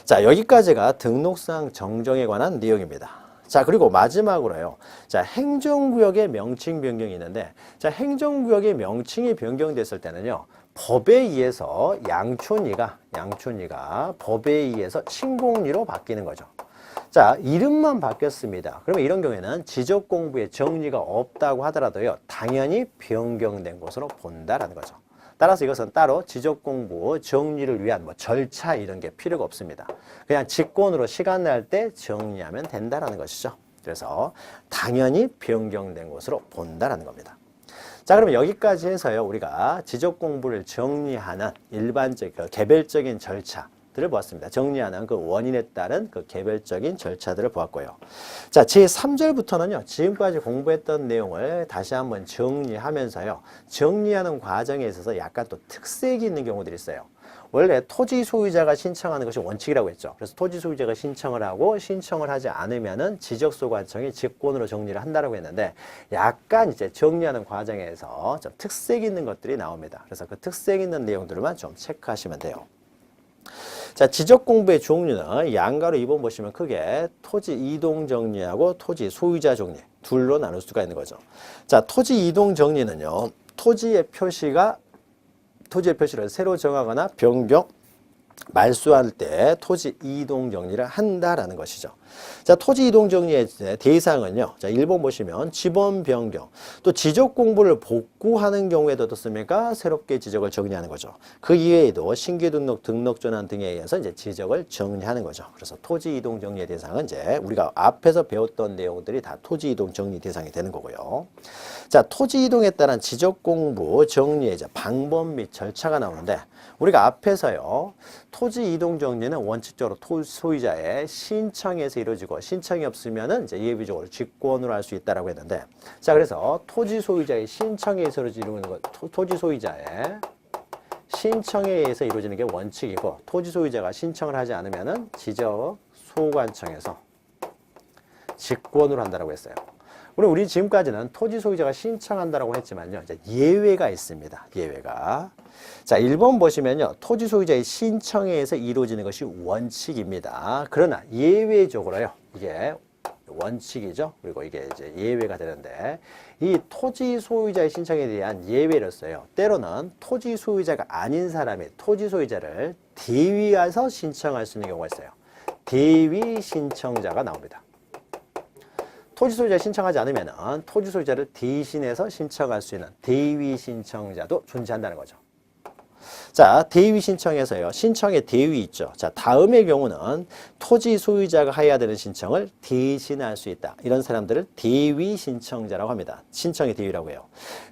자, 여기까지가 등록상 정정에 관한 내용입니다. 자, 그리고 마지막으로요. 자, 행정구역의 명칭 변경이 있는데, 자, 행정구역의 명칭이 변경됐을 때는요. 법에 의해서 양촌리가 법에 의해서 신공리로 바뀌는 거죠. 자, 이름만 바뀌었습니다. 그러면 이런 경우에는 지적공부에 정리가 없다고 하더라도요. 당연히 변경된 것으로 본다라는 거죠. 따라서 이것은 따로 지적공부 정리를 위한 절차 이런 게 필요가 없습니다. 그냥 직권으로 시간 날 때 정리하면 된다라는 것이죠. 그래서 당연히 변경된 것으로 본다라는 겁니다. 자, 그러면 여기까지 해서요. 우리가 지적공부를 정리하는 일반적, 개별적인 절차들을 보았습니다. 정리하는 그 원인에 따른 그 개별적인 절차들을 보았고요. 자, 제3절부터는요. 지금까지 공부했던 내용을 다시 한번 정리하면서요. 정리하는 과정에 있어서 약간 또 특색이 있는 경우들이 있어요. 원래 토지 소유자가 신청하는 것이 원칙이라고 했죠. 그래서 토지 소유자가 신청을 하고 신청을 하지 않으면은 지적소관청이 직권으로 정리를 한다라고 했는데, 약간 이제 정리하는 과정에서 좀 특색 있는 것들이 나옵니다. 그래서 그 특색 있는 내용들만 좀 체크하시면 돼요. 자, 지적공부의 종류는 양가로 2번 보시면 크게 토지 이동 정리하고 토지 소유자 정리 둘로 나눌 수가 있는 거죠. 자, 토지 이동 정리는요. 토지의 표시를 새로 정하거나 변경, 말소할 때 토지 이동 정리를 한다라는 것이죠. 자, 토지 이동 정리의 대상은요. 자, 1번 보시면 지번 변경, 또 지적 공부를 복구하는 경우에도 어떻습니까? 새롭게 지적을 정리하는 거죠. 그 이외에도 신규 등록, 등록 전환 등에 의해서 이제 지적을 정리하는 거죠. 그래서 토지 이동 정리의 대상은 이제 우리가 앞에서 배웠던 내용들이 다 토지 이동 정리 대상이 되는 거고요. 자, 토지 이동에 따른 지적 공부 정리의 이제 방법 및 절차가 나오는데, 우리가 앞에서요. 토지 이동 정리는 원칙적으로 소유자의 신청에서 이루어지고, 신청이 없으면은 이제 예비적으로 직권으로 할 수 있다라고 했는데, 자, 그래서 토지 소유자의 신청에 의해서 이루어지는 것, 토지 소유자의 신청에 의해서 이루어지는 게 원칙이고, 토지 소유자가 신청을 하지 않으면은 지적 소관청에서 직권으로 한다라고 했어요. 우리 지금까지는 토지 소유자가 신청한다라고 했지만요. 이제 예외가 있습니다. 예외가. 자, 1번 보시면요. 토지 소유자의 신청에 의해서 이루어지는 것이 원칙입니다. 그러나 예외적으로요. 이게 원칙이죠. 그리고 이게 이제 예외가 되는데 이 토지 소유자의 신청에 대한 예외를 써요. 때로는 토지 소유자가 아닌 사람이 토지 소유자를 대위해서 신청할 수 있는 경우가 있어요. 대위 신청자가 나옵니다. 토지 소유자 신청하지 않으면 토지 소유자를 대신해서 신청할 수 있는 대위 신청자도 존재한다는 거죠. 자, 대위 신청에서요. 신청의 대위 있죠. 자, 다음의 경우는 토지 소유자가 해야 되는 신청을 대신할 수 있다. 이런 사람들을 대위 신청자라고 합니다. 신청의 대위라고 해요.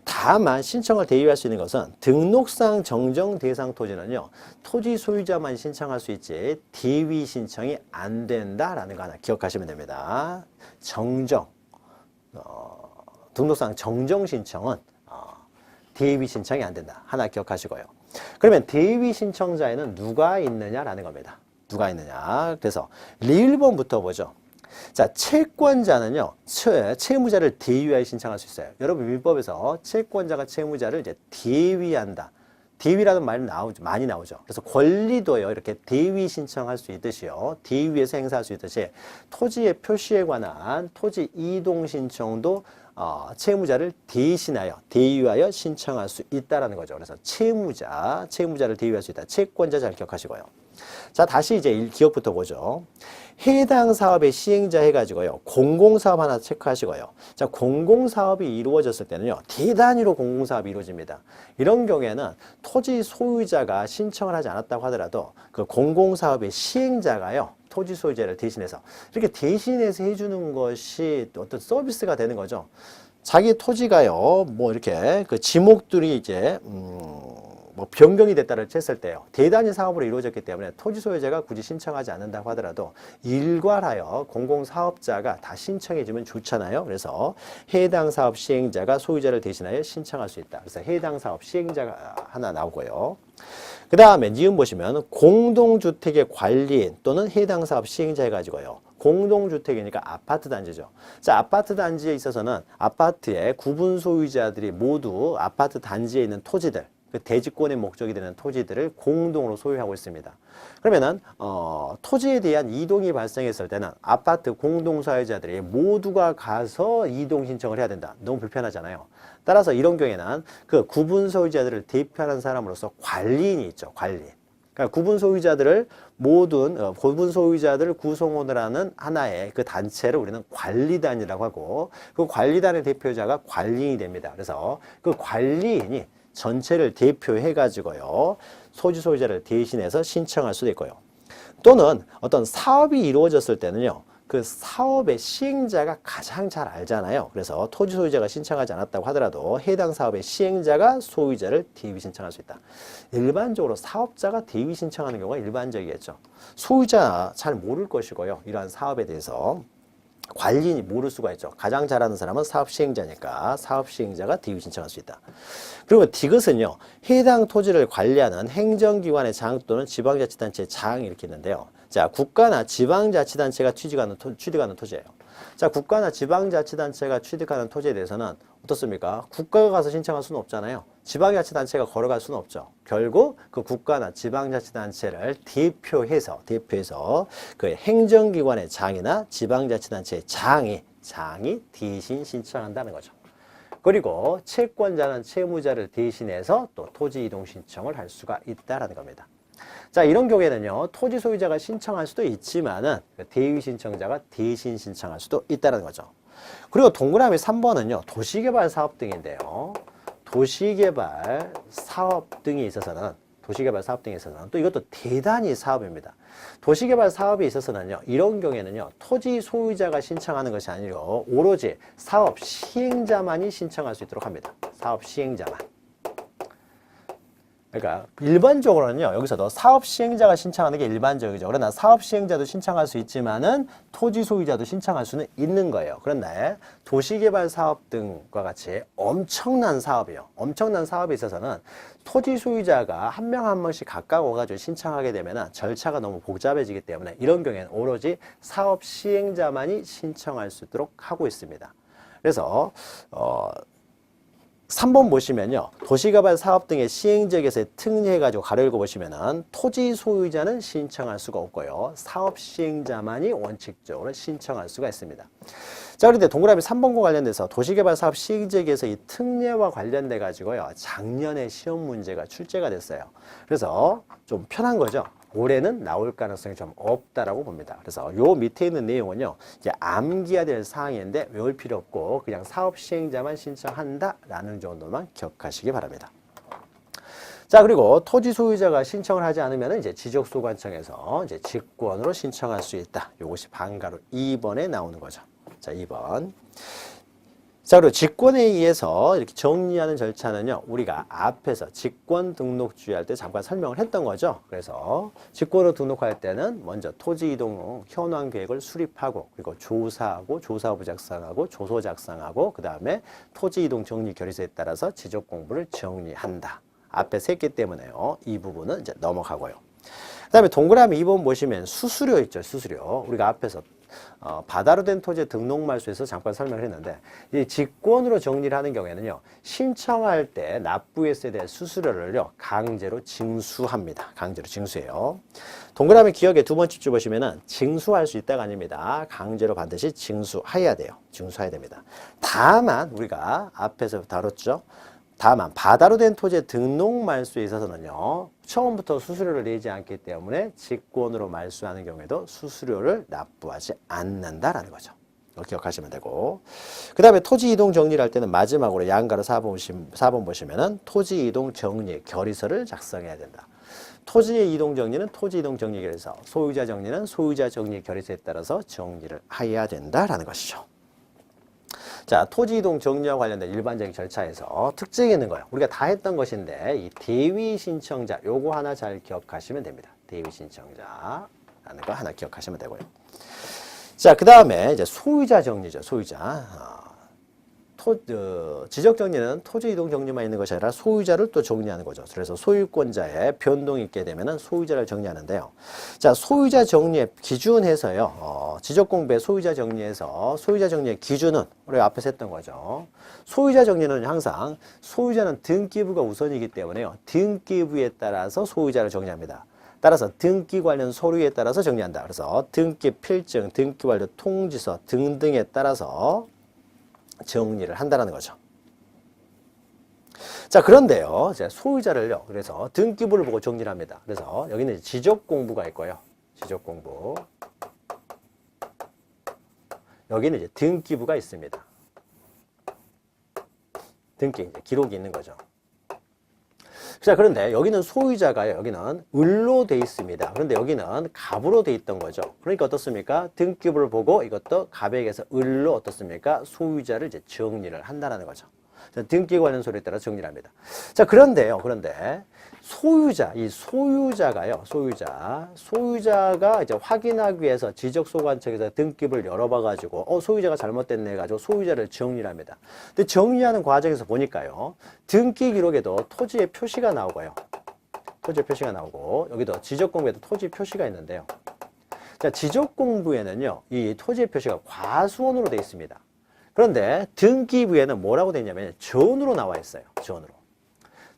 다만 신청을 대위할 수 있는 것은 등록상 정정 대상 토지는요. 토지 소유자만 신청할 수 있지 대위 신청이 안 된다라는 거 하나 기억하시면 됩니다. 등록상 정정 신청은 대위 신청이 안 된다. 하나 기억하시고요. 그러면 대위 신청자에는 누가 있느냐라는 겁니다. 누가 있느냐. 그래서 1번부터 보죠. 자, 채권자는요, 채무자를 대위하여 신청할 수 있어요. 여러분, 민법에서 채권자가 채무자를 이제 대위한다. 대위라는 말이 많이 나오죠. 그래서 권리도요, 이렇게 대위 신청할 수 있듯이요. 대위에서 행사할 수 있듯이 토지의 표시에 관한 토지 이동 신청도 채무자를 대신하여, 대위하여 신청할 수 있다라는 거죠. 그래서 채무자를 대위할 수 있다. 채권자 잘 기억하시고요. 자, 다시 이제 기억부터 보죠. 해당 사업의 시행자 해가지고요. 공공사업 하나 체크하시고요. 자, 공공사업이 이루어졌을 때는요. 대단위로 공공사업이 이루어집니다. 이런 경우에는 토지 소유자가 신청을 하지 않았다고 하더라도 그 공공사업의 시행자가요. 토지 소유자를 대신해서 이렇게 대신해서 해주는 것이 어떤 서비스가 되는 거죠. 자기 토지가요, 뭐 이렇게 그 지목들이 이제 뭐 변경이 됐다를 쳤을 때요. 대단위 사업으로 이루어졌기 때문에 토지 소유자가 굳이 신청하지 않는다고 하더라도 일괄하여 공공사업자가 다 신청해주면 좋잖아요. 그래서 해당 사업 시행자가 소유자를 대신하여 신청할 수 있다. 그래서 해당 사업 시행자가 하나 나오고요. 그 다음에 니은 보시면 공동주택의 관리인 또는 해당 사업 시행자 해가지고요. 공동주택이니까 아파트 단지죠. 자, 아파트 단지에 있어서는 아파트의 구분 소유자들이 모두 아파트 단지에 있는 토지들, 그 대지권의 목적이 되는 토지들을 공동으로 소유하고 있습니다. 그러면은 토지에 대한 이동이 발생했을 때는 아파트 공동소유자들이 모두가 가서 이동 신청을 해야 된다. 너무 불편하잖아요. 따라서 이런 경우에는 그 구분 소유자들을 대표하는 사람으로서 관리인이 있죠. 관리인. 그러니까 구분 소유자들을 구분 소유자들을 구성원을 하는 하나의 그 단체를 우리는 관리단이라고 하고 그 관리단의 대표자가 관리인이 됩니다. 그래서 그 관리인이 전체를 대표해가지고요. 토지 소유자를 대신해서 신청할 수도 있고요. 또는 어떤 사업이 이루어졌을 때는요. 그 사업의 시행자가 가장 잘 알잖아요. 그래서 토지 소유자가 신청하지 않았다고 하더라도 해당 사업의 시행자가 소유자를 대위 신청할 수 있다. 일반적으로 사업자가 대위 신청하는 경우가 일반적이겠죠. 소유자 잘 모를 것이고요. 이러한 사업에 대해서. 관리인이 모를 수가 있죠. 가장 잘하는 사람은 사업 시행자니까 사업 시행자가 대위 신청할 수 있다. 그리고 디귿은요. 해당 토지를 관리하는 행정기관의 장 또는 지방자치단체의 장 이렇게 있는데요. 자, 국가나 지방자치단체가 취득하는 토지예요. 자, 국가나 지방자치단체가 취득하는 토지에 대해서는 어떻습니까? 국가가 가서 신청할 수는 없잖아요. 지방자치단체가 걸어갈 수는 없죠. 결국 그 국가나 지방자치단체를 대표해서 그 행정기관의 장이나 지방자치단체의 장이 대신 신청한다는 거죠. 그리고 채권자는 채무자를 대신해서 또 토지 이동 신청을 할 수가 있다는 겁니다. 자, 이런 경우에는요, 토지 소유자가 신청할 수도 있지만은 대위 신청자가 대신 신청할 수도 있다는 거죠. 그리고 동그라미 3번은요, 도시개발 사업 등인데요. 도시개발 사업 등에 있어서는 또 이것도 대단히 사업입니다. 도시개발 사업에 있어서는요, 이런 경우에는요, 토지 소유자가 신청하는 것이 아니고 오로지 사업 시행자만이 신청할 수 있도록 합니다. 사업 시행자만. 그러니까 일반적으로는요. 여기서도 사업 시행자가 신청하는 게 일반적이죠. 그러나 사업 시행자도 신청할 수 있지만은 토지 소유자도 신청할 수는 있는 거예요. 그런데 도시개발 사업 등과 같이 엄청난 사업에 있어서는 토지 소유자가 한 명 한 명씩 각각 와가지고 신청하게 되면은 절차가 너무 복잡해지기 때문에 이런 경우에는 오로지 사업 시행자만이 신청할 수 있도록 하고 있습니다. 그래서 3번 보시면요. 도시개발 사업 등의 시행지역에서 특례해가지고 가로 읽어보시면은 토지 소유자는 신청할 수가 없고요. 사업 시행자만이 원칙적으로 신청할 수가 있습니다. 자, 그런데 동그라미 3번과 관련돼서 도시개발 사업 시행지역에서 이 특례와 관련돼 가지고요. 작년에 시험 문제가 출제가 됐어요. 그래서 좀 편한 거죠. 올해는 나올 가능성이 좀 없다라고 봅니다. 그래서 요 밑에 있는 내용은요, 이제 암기해야 될 사항인데 외울 필요 없고 그냥 사업 시행자만 신청한다라는 정도만 기억하시기 바랍니다. 자, 그리고 토지 소유자가 신청을 하지 않으면 이제 지적소관청에서 이제 직권으로 신청할 수 있다. 요것이 방가로 2번에 나오는 거죠. 자, 2번. 자, 그리고 직권에 의해서 이렇게 정리하는 절차는요, 우리가 앞에서 직권 등록주의할 때 잠깐 설명을 했던 거죠. 그래서 직권으로 등록할 때는 먼저 토지 이동 현황 계획을 수립하고, 그리고 조사하고, 조사부 작성하고, 조서 작성하고, 그 다음에 토지 이동 정리 결의서에 따라서 지적 공부를 정리한다. 앞에 세 개 때문에요. 이 부분은 이제 넘어가고요. 그 다음에 동그라미 2번 보시면 수수료 있죠, 수수료. 우리가 앞에서 바다로 된 토지의 등록 말소에서 잠깐 설명을 했는데, 이 직권으로 정리를 하는 경우에는요, 신청할 때 납부했어야 될 수수료를요, 강제로 징수합니다. 강제로 징수해요. 동그라미 기억에 두 번째 줄 보시면은 징수할 수 있다가 아닙니다. 강제로 반드시 징수해야 돼요. 징수해야 됩니다. 다만 우리가 앞에서 다뤘죠. 다만 바다로 된 토지의 등록 말소에 있어서는요, 처음부터 수수료를 내지 않기 때문에 직권으로 말소하는 경우에도 수수료를 납부하지 않는다라는 거죠. 기억하시면 되고, 그 다음에 토지 이동 정리를 할 때는 마지막으로 양가로 4번 보시면은 토지 이동 정리 결의서를 작성해야 된다. 토지의 이동 정리는 토지 이동 정리 결의서, 소유자 정리는 소유자 정리 결의서에 따라서 정리를 해야 된다라는 것이죠. 자, 토지 이동 정리와 관련된 일반적인 절차에서 특징이 있는 거예요. 우리가 다 했던 것인데 이 대위 신청자 요거 하나 잘 기억하시면 됩니다. 대위 신청자라는 거 하나 기억하시면 되고요. 자, 그 다음에 이제 소유자 정리죠. 소유자. 지적 정리는 토지 이동 정리만 있는 것이 아니라 소유자를 또 정리하는 거죠. 그래서 소유권자의 변동이 있게 되면은 소유자를 정리하는데요. 자, 소유자 정리의 기준에서요. 지적 공부의 소유자 정리에서 소유자 정리의 기준은 우리가 앞에서 했던 거죠. 소유자 정리는 항상 소유자는 등기부가 우선이기 때문에요. 등기부에 따라서 소유자를 정리합니다. 따라서 등기 관련 서류에 따라서 정리한다. 그래서 등기 필증, 등기 완료 통지서 등등에 따라서 정리를 한다는 거죠. 자, 그런데요, 소유자를요, 그래서 등기부를 보고 정리를 합니다. 그래서 여기는 지적 공부가 있고요. 지적 공부. 여기는 이제 등기부가 있습니다. 등기, 이제 기록이 있는 거죠. 자, 그런데 여기는 소유자가요, 여기는 을로 돼 있습니다. 그런데 여기는 갑으로 돼 있던 거죠. 그러니까 어떻습니까? 등기부를 보고 이것도 갑에게서 을로 어떻습니까? 소유자를 이제 정리를 한다는 거죠. 자, 등기 관련 소리에 따라 정리를 합니다. 자, 그런데요, 그런데 소유자, 이 소유자가요, 소유자가 이제 확인하기 위해서 지적소관청에서 등기부를 열어봐가지고, 소유자가 잘못됐네 해가지고 소유자를 정리를 합니다. 근데 정리하는 과정에서 보니까요, 등기 기록에도 토지의 표시가 나오고요. 토지의 표시가 나오고, 여기도 지적공부에도 토지 표시가 있는데요. 자, 지적공부에는요, 이 토지의 표시가 과수원으로 되어 있습니다. 그런데 등기부에는 뭐라고 되어 있냐면, 전으로 나와 있어요. 전으로.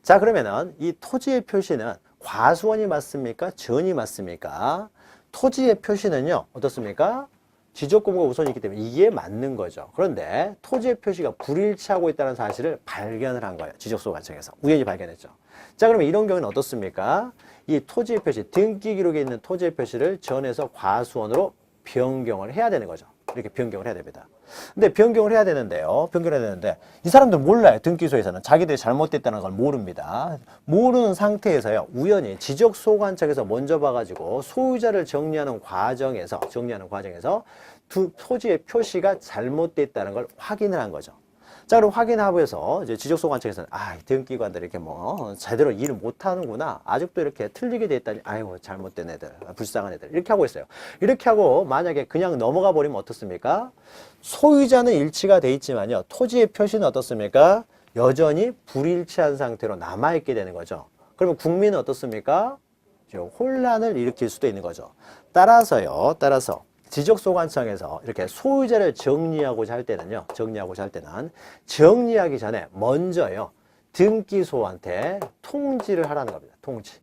자, 그러면은 이 토지의 표시는 과수원이 맞습니까? 전이 맞습니까? 토지의 표시는요, 어떻습니까? 지적공부가 우선이기 때문에 이게 맞는 거죠. 그런데 토지의 표시가 불일치하고 있다는 사실을 발견을 한 거예요. 지적소관청에서. 우연히 발견했죠. 자, 그러면 이런 경우는 어떻습니까? 이 토지의 표시, 등기 기록에 있는 토지의 표시를 전에서 과수원으로 변경을 해야 되는 거죠. 이렇게 변경을 해야 됩니다. 근데 변경을 해야 되는데요. 변경을 해야 되는데 이 사람들 몰라요. 등기소에서는 자기들이 잘못됐다는 걸 모릅니다. 모르는 상태에서요. 우연히 지적소관청에서 먼저 봐가지고 소유자를 정리하는 과정에서 토지의 표시가 잘못됐다는 걸 확인을 한 거죠. 자, 그럼 확인하고 해서 이제 지적소관청에서는 등기관들이 이렇게 제대로 일을 못하는구나. 아직도 이렇게 틀리게 돼 있다니, 아이고, 잘못된 애들, 불쌍한 애들. 이렇게 하고 있어요. 이렇게 하고 만약에 그냥 넘어가 버리면 어떻습니까? 소유자는 일치가 돼 있지만요. 토지의 표시는 어떻습니까? 여전히 불일치한 상태로 남아있게 되는 거죠. 그러면 국민은 어떻습니까? 혼란을 일으킬 수도 있는 거죠. 따라서 지적소관청에서 이렇게 소유자를 정리하고자 할 때는 정리하기 전에 먼저요, 등기소한테 통지를 하라는 겁니다. 통지.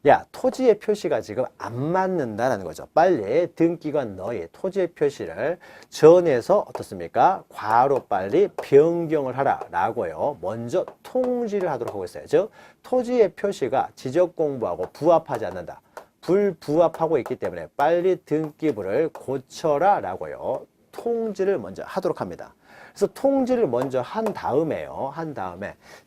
야, 토지의 표시가 지금 안 맞는다라는 거죠. 빨리 등기관 너희 토지의 표시를 전에서 어떻습니까? 과로 빨리 변경을 하라라고요. 먼저 통지를 하도록 하고 있어요. 즉, 토지의 표시가 지적공부하고 부합하지 않는다. 불부합하고 있기 때문에 빨리 등기부를 고쳐라라고요. 통지를 먼저 하도록 합니다. 그래서 통지를 먼저 한 다음에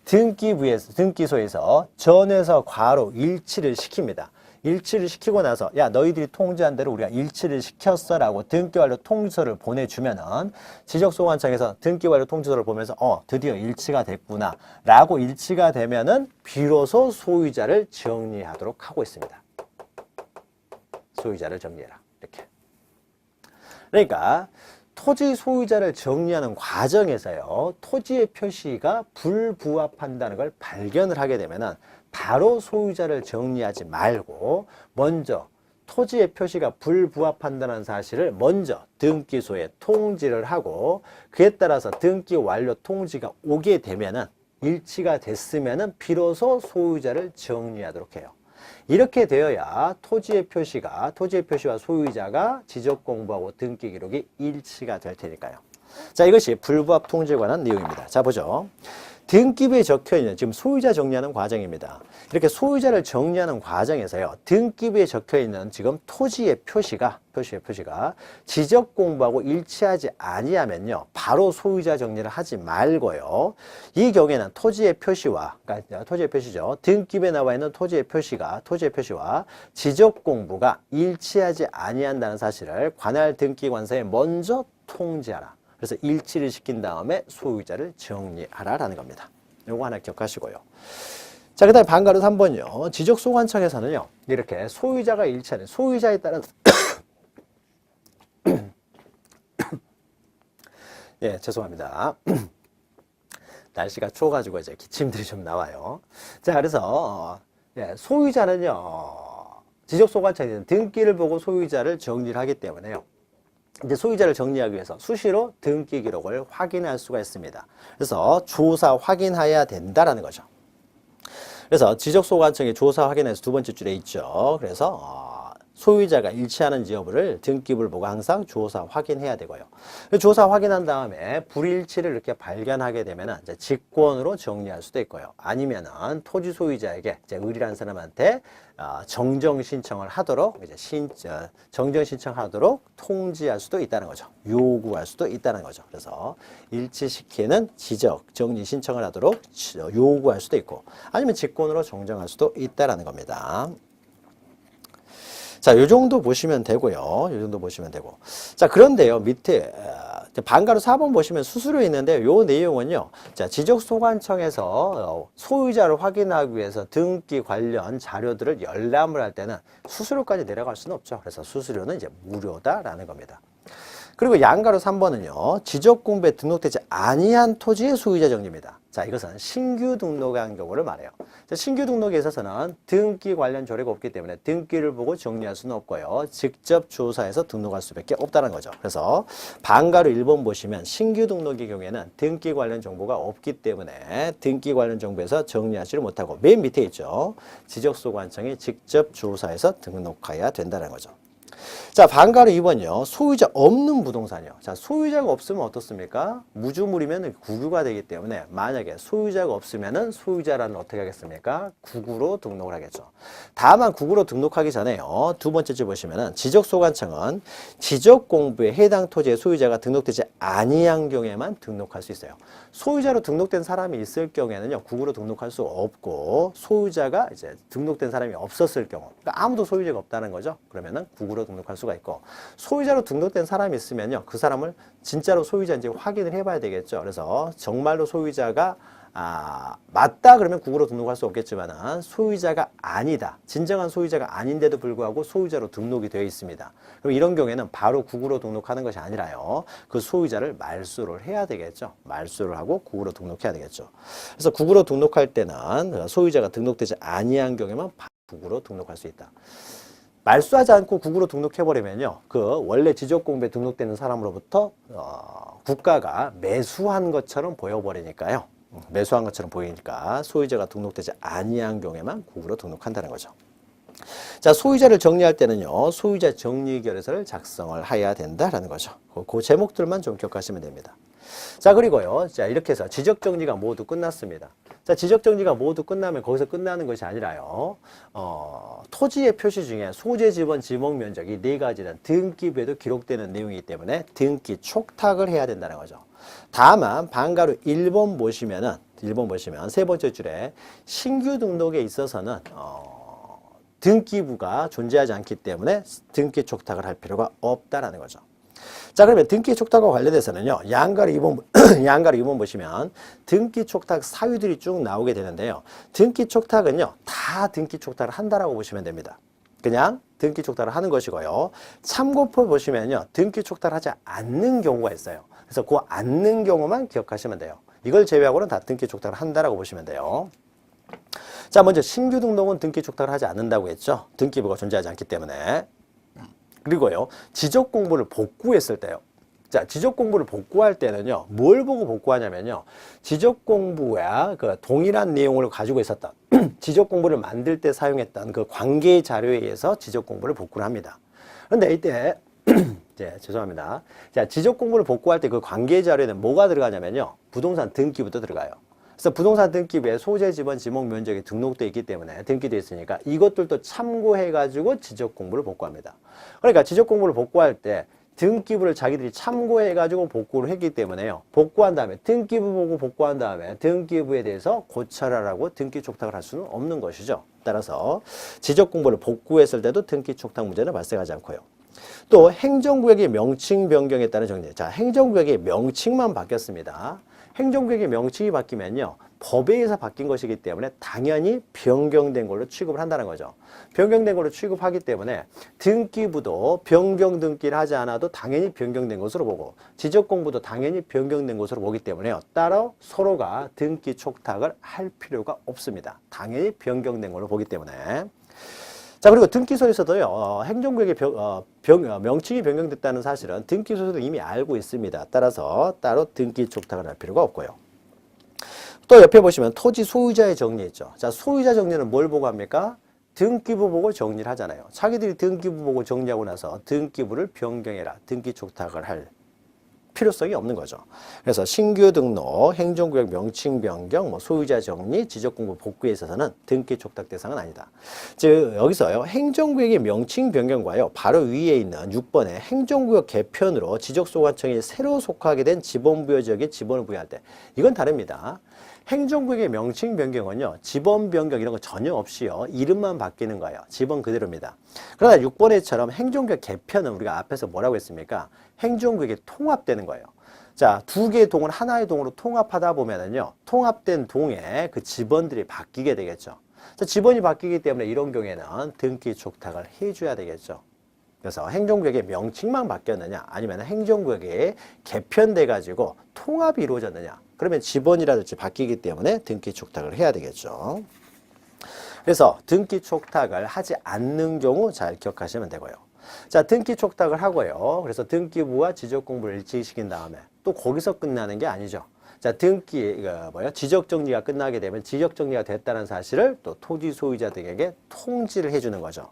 등기소에서 전에서 과로 일치를 시킵니다. 일치를 시키고 나서 야, 너희들이 통지한 대로 우리가 일치를 시켰어 라고 등기완료 통지서를 보내주면은 지적소관청에서 등기완료 통지서를 보면서 드디어 일치가 됐구나 라고 일치가 되면은 비로소 소유자를 정리하도록 하고 있습니다. 소유자를 정리해라. 이렇게. 그러니까 토지 소유자를 정리하는 과정에서요, 토지의 표시가 불부합한다는 걸 발견을 하게 되면은 바로 소유자를 정리하지 말고 먼저 토지의 표시가 불부합한다는 사실을 먼저 등기소에 통지를 하고 그에 따라서 등기 완료 통지가 오게 되면은 일치가 됐으면은 비로소 소유자를 정리하도록 해요. 이렇게 되어야 토지의 표시와 소유자가 지적공부하고 등기 기록이 일치가 될 테니까요. 자, 이것이 불부합 통지에 관한 내용입니다. 자, 보죠. 등기부에 적혀있는 지금 소유자 정리하는 과정입니다. 이렇게 소유자를 정리하는 과정에서요, 등기부에 적혀있는 지금 토지의 표시가 지적공부하고 일치하지 아니하면요, 바로 소유자 정리를 하지 말고요, 이 경우에는 토지의 표시와, 그러니까 토지의 표시죠, 등기부에 나와 있는 토지의 표시와 지적공부가 일치하지 아니한다는 사실을 관할 등기관서에 먼저 통지하라. 그래서 일치를 시킨 다음에 소유자를 정리하라라는 겁니다. 요거 하나 기억하시고요. 자, 그 다음에 반가로 3번이요. 지적소관청에서는요, 이렇게 소유자가 일치하는, 소유자에 따른, 예, 죄송합니다. 날씨가 추워가지고 이제 기침들이 좀 나와요. 자, 그래서, 소유자는요, 지적소관청에서는 등기를 보고 소유자를 정리를 하기 때문에요. 이제 소유자를 정리하기 위해서 수시로 등기 기록을 확인할 수가 있습니다. 그래서 조사 확인해야 된다라는 거죠. 그래서 지적소관청에 조사 확인해서 두 번째 줄에 있죠. 그래서 소유자가 일치하는지 여부를 등기부를 보고 항상 조사 확인해야 되고요. 조사 확인한 다음에 불일치를 이렇게 발견하게 되면 이제 직권으로 정리할 수도 있고요. 아니면은 토지 소유자에게 이제 의리라는 사람한테 정정 신청을 하도록 정정 신청하도록 통지할 수도 있다는 거죠. 요구할 수도 있다는 거죠. 그래서 일치시키는 지적 정리 신청을 하도록 요구할 수도 있고 아니면 직권으로 정정할 수도 있다라는 겁니다. 자, 요 정도 보시면 되고요. 요 정도 보시면 되고. 자, 그런데요, 밑에, 반가로 4번 보시면 수수료 있는데, 요 내용은요, 자, 지적소관청에서 소유자를 확인하기 위해서 등기 관련 자료들을 열람을 할 때는 수수료까지 내려갈 수는 없죠. 그래서 수수료는 이제 무료다라는 겁니다. 그리고 양가로 3번은요, 지적공부에 등록되지 아니한 토지의 소유자 정리입니다. 자, 이것은 신규 등록한 경우를 말해요. 자, 신규 등록에 있어서는 등기 관련 조례가 없기 때문에 등기를 보고 정리할 수는 없고요. 직접 조사해서 등록할 수밖에 없다는 거죠. 그래서 반가로 1번 보시면 신규 등록의 경우에는 등기 관련 정보가 없기 때문에 등기 관련 정보에서 정리하지를 못하고 맨 밑에 있죠. 지적소관청이 직접 조사해서 등록해야 된다는 거죠. 자, 반가로 2번이요. 소유자 없는 부동산이요. 자, 소유자가 없으면 어떻습니까? 무주물이면 국유가 되기 때문에 만약에 소유자가 없으면은 소유자라는 어떻게 하겠습니까? 국유로 등록을 하겠죠. 다만 국유로 등록하기 전에요. 두 번째 줄 보시면은 지적소관청은 지적공부에 해당 토지의 소유자가 등록되지 아니한 경우에만 등록할 수 있어요. 소유자로 등록된 사람이 있을 경우에는요, 국유로 등록할 수 없고 소유자가 이제 등록된 사람이 없었을 경우, 그러니까 아무도 소유자가 없다는 거죠. 그러면은 국유로 등록할 수가 있고 소유자로 등록된 사람이 있으면요, 그 사람을 진짜로 소유자인지 확인을 해봐야 되겠죠. 그래서 정말로 소유자가 맞다 그러면 국유로 등록할 수 없겠지만 소유자가 아니다, 진정한 소유자가 아닌데도 불구하고 소유자로 등록이 되어 있습니다. 그럼 이런 경우에는 바로 국유로 등록하는 것이 아니라요, 그 소유자를 말소를 해야 되겠죠. 말소를 하고 국유로 등록해야 되겠죠. 그래서 국유로 등록할 때는 소유자가 등록되지 아니한 경우에만 국유로 등록할 수 있다. 말소하지 않고 국으로 등록해버리면요. 그 원래 지적공부에 등록되는 사람으로부터 국가가 매수한 것처럼 보여버리니까요. 매수한 것처럼 보이니까 소유자가 등록되지 아니한 경우에만 국으로 등록한다는 거죠. 자, 소유자를 정리할 때는요. 소유자 정리결의서를 작성을 해야 된다라는 거죠. 그 제목들만 좀 기억하시면 됩니다. 자, 그리고요. 자, 이렇게 해서 지적정리가 모두 끝났습니다. 자, 지적정리가 모두 끝나면 거기서 끝나는 것이 아니라요. 토지의 표시 중에 소재, 지번, 지목 면적이 4가지는 등기부에도 기록되는 내용이기 때문에 등기 촉탁을 해야 된다는 거죠. 다만 방가로 1번 보시면 세 번째 줄에 신규 등록에 있어서는 등기부가 존재하지 않기 때문에 등기 촉탁을 할 필요가 없다라는 거죠. 자, 그러면 등기 촉탁과 관련해서는요. 양가로 2번 보시면 등기 촉탁 사유들이 쭉 나오게 되는데요. 등기 촉탁은요. 다 등기 촉탁을 한다라고 보시면 됩니다. 그냥 등기 촉탁을 하는 것이고요. 참고표 보시면요. 등기 촉탁을 하지 않는 경우가 있어요. 그래서 그 않는 경우만 기억하시면 돼요. 이걸 제외하고는 다 등기 촉탁을 한다라고 보시면 돼요. 자, 먼저 신규 등록은 등기 촉탁을 하지 않는다고 했죠. 등기부가 존재하지 않기 때문에. 그리고요, 지적 공부를 복구했을 때요. 자, 지적 공부를 복구할 때는요, 뭘 보고 복구하냐면요, 지적 공부와 그 동일한 내용을 가지고 있었던 지적 공부를 만들 때 사용했던 그 관계 자료에 의해서 지적 공부를 복구를 합니다. 그런데 이때 죄송합니다. 자, 지적 공부를 복구할 때 그 관계 자료에는 뭐가 들어가냐면요, 부동산 등기부터 들어가요. 그래서 부동산 등기부에 소재, 지번, 지목 면적이 등록되어 있기 때문에 등기되어 있으니까 이것들도 참고해가지고 지적 공부를 복구합니다. 그러니까 지적 공부를 복구할 때 등기부를 자기들이 참고해가지고 복구를 했기 때문에요. 복구한 다음에 등기부 보고 복구한 다음에 등기부에 대해서 고쳐라라고 등기 촉탁을 할 수는 없는 것이죠. 따라서 지적 공부를 복구했을 때도 등기 촉탁 문제는 발생하지 않고요. 또 행정구역의 명칭 변경에 따른 정리. 자, 행정구역의 명칭만 바뀌었습니다. 행정구역의 명칭이 바뀌면요. 법에 의해서 바뀐 것이기 때문에 당연히 변경된 걸로 취급을 한다는 거죠. 변경된 걸로 취급하기 때문에 등기부도 변경 등기를 하지 않아도 당연히 변경된 것으로 보고 지적공부도 당연히 변경된 것으로 보기 때문에요. 따로 서로가 등기 촉탁을 할 필요가 없습니다. 당연히 변경된 걸로 보기 때문에. 자, 그리고 등기소에서도요, 행정구역의 명칭이 변경됐다는 사실은 등기소에서도 이미 알고 있습니다. 따라서 따로 등기 촉탁을 할 필요가 없고요. 또 옆에 보시면 토지 소유자의 정리 있죠. 자, 소유자 정리는 뭘 보고 합니까? 등기부 보고 정리를 하잖아요. 자기들이 등기부 보고 정리하고 나서 등기부를 변경해라. 등기 촉탁을 할 필요성이 없는 거죠. 그래서 신규 등록, 행정구역 명칭 변경, 소유자 정리, 지적공부 복구에 있어서는 등기 촉탁 대상은 아니다. 즉 여기서요. 행정구역의 명칭 변경과요. 바로 위에 있는 6번의 행정구역 개편으로 지적소관청이 새로 속하게 된 지번부여 지역에 지번을 부여할 때 이건 다릅니다. 행정구역의 명칭 변경은요. 지번 변경 이런 거 전혀 없이요. 이름만 바뀌는 거예요. 지번 그대로입니다. 그러나 6번에처럼 행정구역 개편은 우리가 앞에서 뭐라고 했습니까? 행정구역이 통합되는 거예요. 자, 두 개의 동을 하나의 동으로 통합하다 보면은요. 통합된 동에 그 지번들이 바뀌게 되겠죠. 자, 지번이 바뀌기 때문에 이런 경우에는 등기 촉탁을 해줘야 되겠죠. 그래서 행정구역의 명칭만 바뀌었느냐 아니면 행정구역이 개편돼 가지고 통합이 이루어졌느냐 그러면 지번이라든지 바뀌기 때문에 등기 촉탁을 해야 되겠죠. 그래서 등기 촉탁을 하지 않는 경우 잘 기억하시면 되고요. 자, 등기 촉탁을 하고요. 그래서 등기부와 지적공부를 일치시킨 다음에 또 거기서 끝나는 게 아니죠. 자, 지적정리가 끝나게 되면 지적정리가 됐다는 사실을 또 토지 소유자 등에게 통지를 해주는 거죠.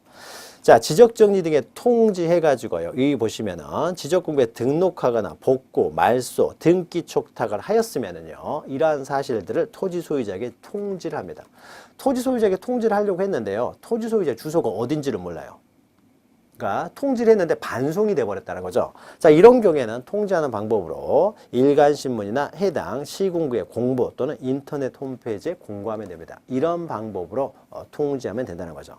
자, 지적정리 등에 통지해가지고요. 여기 보시면은 지적공부에 등록하거나 복구, 말소, 등기 촉탁을 하였으면은요. 이러한 사실들을 토지 소유자에게 통지를 합니다. 토지 소유자에게 통지를 하려고 했는데요. 토지 소유자 주소가 어딘지를 몰라요. 그러니까 통지를 했는데 반송이 돼버렸다는 거죠. 자, 이런 경우에는 통지하는 방법으로 일간신문이나 해당 시군구의 공부 또는 인터넷 홈페이지에 공고하면 됩니다. 이런 방법으로 통지하면 된다는 거죠.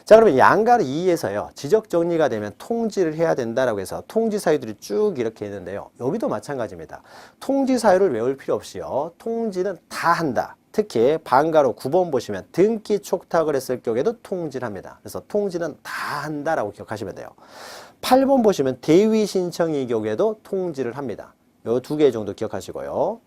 자, 그러면 양가로 2에서요. 지적 정리가 되면 통지를 해야 된다라고 해서 통지 사유들이 쭉 이렇게 있는데요. 여기도 마찬가지입니다. 통지 사유를 외울 필요 없이요. 통지는 다 한다. 특히 방가로 9번 보시면 등기 촉탁을 했을 경우에도 통지를 합니다. 그래서 통지는 다 한다라고 기억하시면 돼요. 8번 보시면 대위 신청의 경우에도 통지를 합니다. 요 두 개 정도 기억하시고요.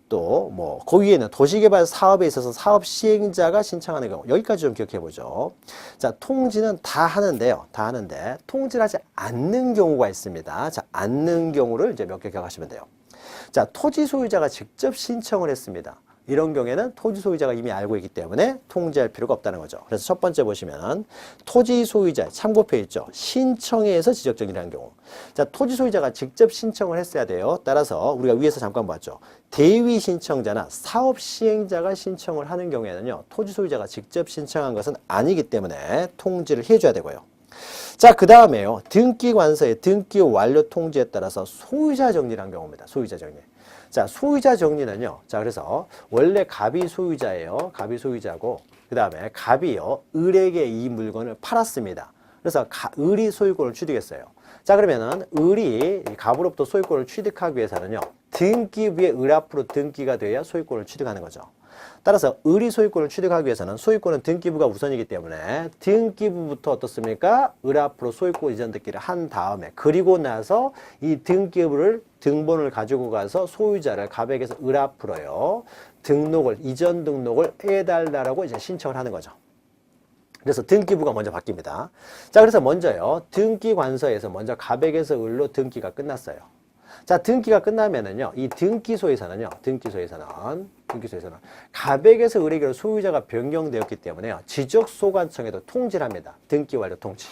또 뭐 그 위에는 도시개발 사업에 있어서 사업 시행자가 신청하는 경우 여기까지 좀 기억해 보죠. 자, 통지는 다 하는데요. 다 하는데 통지를 하지 않는 경우가 있습니다. 자, 않는 경우를 이제 몇 개 기억하시면 돼요. 자, 토지 소유자가 직접 신청을 했습니다. 이런 경우에는 토지 소유자가 이미 알고 있기 때문에 통지할 필요가 없다는 거죠. 그래서 첫 번째 보시면 토지 소유자 참고표에 있죠. 신청에 의해서 지적정리라는 경우. 자, 토지 소유자가 직접 신청을 했어야 돼요. 따라서 우리가 위에서 잠깐 봤죠. 대위 신청자나 사업 시행자가 신청을 하는 경우에는요. 토지 소유자가 직접 신청한 것은 아니기 때문에 통지를 해줘야 되고요. 자, 그 다음에요. 등기관서의 등기 완료 통지에 따라서 소유자 정리라는 경우입니다. 소유자 정리. 자, 소유자 정리는요. 자, 그래서 원래 갑이 소유자예요. 갑이 소유자고, 그 다음에 갑이요. 을에게 이 물건을 팔았습니다. 그래서 을이 소유권을 취득했어요. 자, 그러면은 을이 갑으로부터 소유권을 취득하기 위해서는요. 등기부에 을 앞으로 등기가 돼야 소유권을 취득하는 거죠. 따라서 을이 소유권을 취득하기 위해서는 소유권은 등기부가 우선이기 때문에 등기부부터 어떻습니까? 을 앞으로 소유권 이전 등기를 한 다음에 그리고 나서 이 등기부를 등본을 가지고 가서 소유자를 갑에게서 을 앞으로요. 이전 등록을 해달라고 이제 신청을 하는 거죠. 그래서 등기부가 먼저 바뀝니다. 자, 그래서 먼저요. 등기관서에서 먼저 갑에게서 을로 등기가 끝났어요. 자, 등기가 끝나면은요, 이 등기소에서는 갑에게서 을에게로 소유자가 변경되었기 때문에요, 지적소관청에도 통지를 합니다. 등기 완료 통지.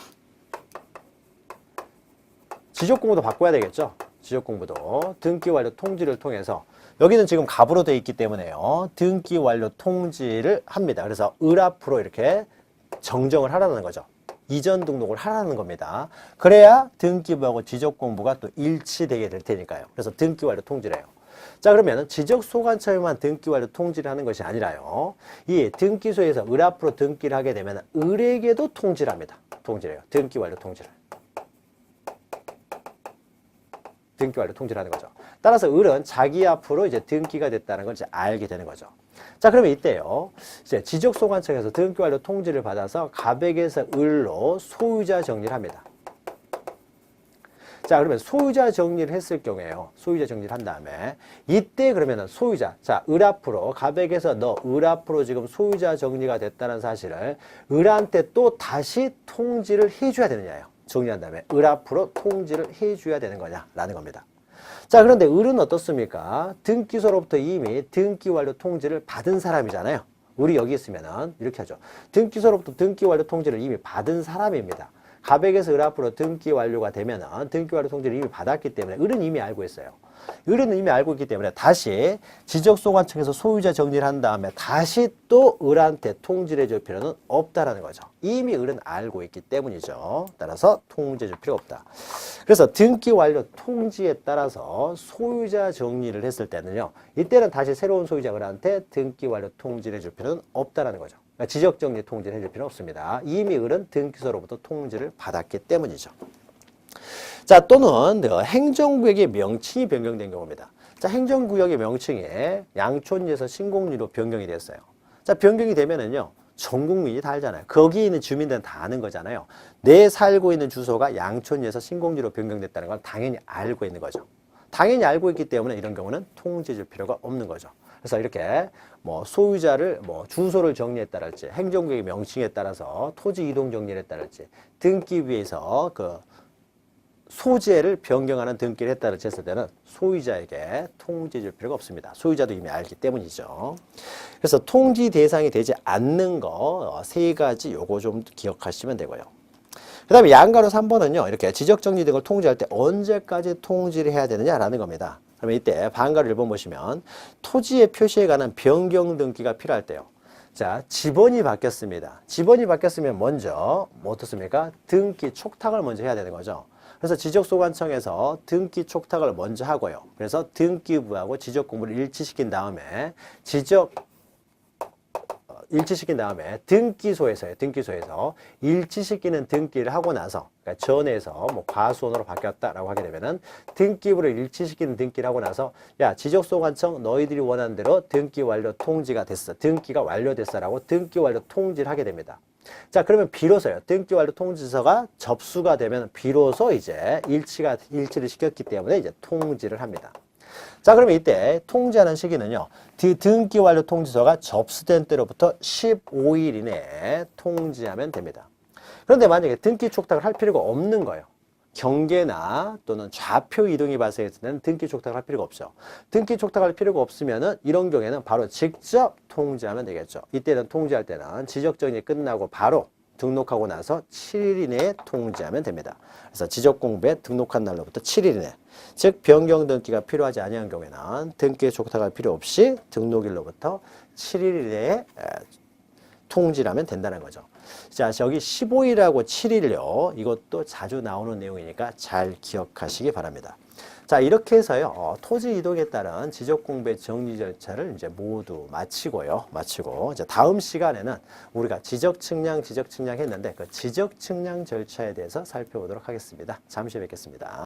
지적공부도 바꿔야 되겠죠? 지적공부도 등기 완료 통지를 통해서 여기는 지금 갑으로 되어 있기 때문에요, 등기 완료 통지를 합니다. 그래서 을 앞으로 이렇게 정정을 하라는 거죠. 이전 등록을 하라는 겁니다. 그래야 등기부하고 지적공부가 또 일치되게 될 테니까요. 그래서 등기 완료 통지를 해요. 자, 그러면 지적소관청에만 등기 완료 통지를 하는 것이 아니라요. 이 등기소에서 을 앞으로 등기를 하게 되면 을에게도 통지를 합니다. 통지를 해요. 등기 완료 통지를. 등기 완료 통지를 하는 거죠. 따라서 을은 자기 앞으로 이제 등기가 됐다는 걸 이제 알게 되는 거죠. 자, 그러면 이때요. 이제 지적소관청에서 등기 완료 통지를 받아서 갑에게서 을로 소유자 정리를 합니다. 자, 그러면 소유자 정리를 했을 경우에요. 소유자 정리를 한 다음에 이때 그러면은 소유자, 자, 을 앞으로 갑에게서 을 앞으로 지금 소유자 정리가 됐다는 사실을 을한테 또 다시 통지를 해줘야 되느냐예요. 정리한 다음에 을 앞으로 통지를 해줘야 되는 거냐라는 겁니다. 자, 그런데 을은 어떻습니까? 등기소로부터 이미 등기 완료 통지를 받은 사람이잖아요. 을이 여기 있으면은 이렇게 하죠. 등기소로부터 등기 완료 통지를 이미 받은 사람입니다. 갑에게서 을 앞으로 등기 완료가 되면은 등기 완료 통지를 이미 받았기 때문에 을은 이미 알고 있어요. 을은 이미 알고 있기 때문에 다시 지적소관청에서 소유자 정리를 한 다음에 다시 또 을한테 통지를 해줄 필요는 없다라는 거죠. 이미 을은 알고 있기 때문이죠. 따라서 통지해 줄 필요가 없다. 그래서 등기 완료 통지에 따라서 소유자 정리를 했을 때는요. 이때는 다시 새로운 소유자 을한테 등기 완료 통지를 해줄 필요는 없다라는 거죠. 그러니까 지적정리 통지를 해줄 필요는 없습니다. 이미 을은 등기소로부터 통지를 받았기 때문이죠. 자, 또는 행정구역의 명칭이 변경된 경우입니다. 자, 행정구역의 명칭이 양촌에서 신공리로 변경이 됐어요. 자, 변경이 되면은요, 전 국민이 다 알잖아요. 거기 있는 주민들은 다 아는 거잖아요. 내 살고 있는 주소가 양촌에서 신공리로 변경됐다는 걸 당연히 알고 있는 거죠. 당연히 알고 있기 때문에 이런 경우는 통지해 줄 필요가 없는 거죠. 그래서 이렇게 뭐 소유자를 주소를 정리했다랄지 행정구역의 명칭에 따라서 토지 이동 정리를 했다랄지 등기부에서 그 소재를 변경하는 등기를 했다랄지 했을 때는 소유자에게 통지해 줄 필요가 없습니다. 소유자도 이미 알기 때문이죠. 그래서 통지 대상이 되지 않는 거 세 가지 요거 좀 기억하시면 되고요. 그 다음에 양가로 3번은요. 이렇게 지적정리 등을 통지할 때 언제까지 통지를 해야 되느냐라는 겁니다. 그러면 이때 반가로 1번 보시면 토지의 표시에 관한 변경 등기가 필요할 때요. 자, 지번이 바뀌었습니다. 지번이 바뀌었으면 먼저 뭐 어떻습니까? 등기 촉탁을 먼저 해야 되는 거죠. 그래서 지적소관청에서 등기 촉탁을 먼저 하고요. 그래서 등기부하고 지적공부를 일치시킨 다음에 등기소에서 일치시키는 등기를 하고 나서, 그러니까 전에서 뭐 과수원으로 바뀌었다라고 하게 되면은 등기부를 일치시키는 등기를 하고 나서 야, 지적소관청 너희들이 원하는 대로 등기 완료 통지가 됐어. 등기가 완료됐어라고 등기 완료 통지를 하게 됩니다. 자, 그러면 비로소요. 등기 완료 통지서가 접수가 되면 비로소 이제 일치를 시켰기 때문에 이제 통지를 합니다. 자, 그러면 이때 통지하는 시기는요. 등기 완료 통지서가 접수된 때로부터 15일 이내에 통지하면 됩니다. 그런데 만약에 등기 촉탁을 할 필요가 없는 거예요. 경계나 또는 좌표 이동이 발생했을 때는 등기 촉탁을 할 필요가 없죠. 등기 촉탁할 필요가 없으면은 이런 경우에는 바로 직접 통지하면 되겠죠. 이때는 통지할 때는 지적정이 끝나고 바로 등록하고 나서 7일 이내에 통지하면 됩니다. 그래서 지적공부에 등록한 날로부터 7일 이내, 즉 변경 등기가 필요하지 아니한 경우에는 등기 촉탁할 필요 없이 등록일로부터 7일 이내에 통지를 하면 된다는 거죠. 자, 여기 15일하고 7일요. 이것도 자주 나오는 내용이니까 잘 기억하시기 바랍니다. 자, 이렇게 해서요. 토지 이동에 따른 지적 공부의 정리 절차를 이제 모두 마치고 이제 다음 시간에는 우리가 지적 측량 했는데 그 지적 측량 절차에 대해서 살펴보도록 하겠습니다. 잠시 뵙겠습니다.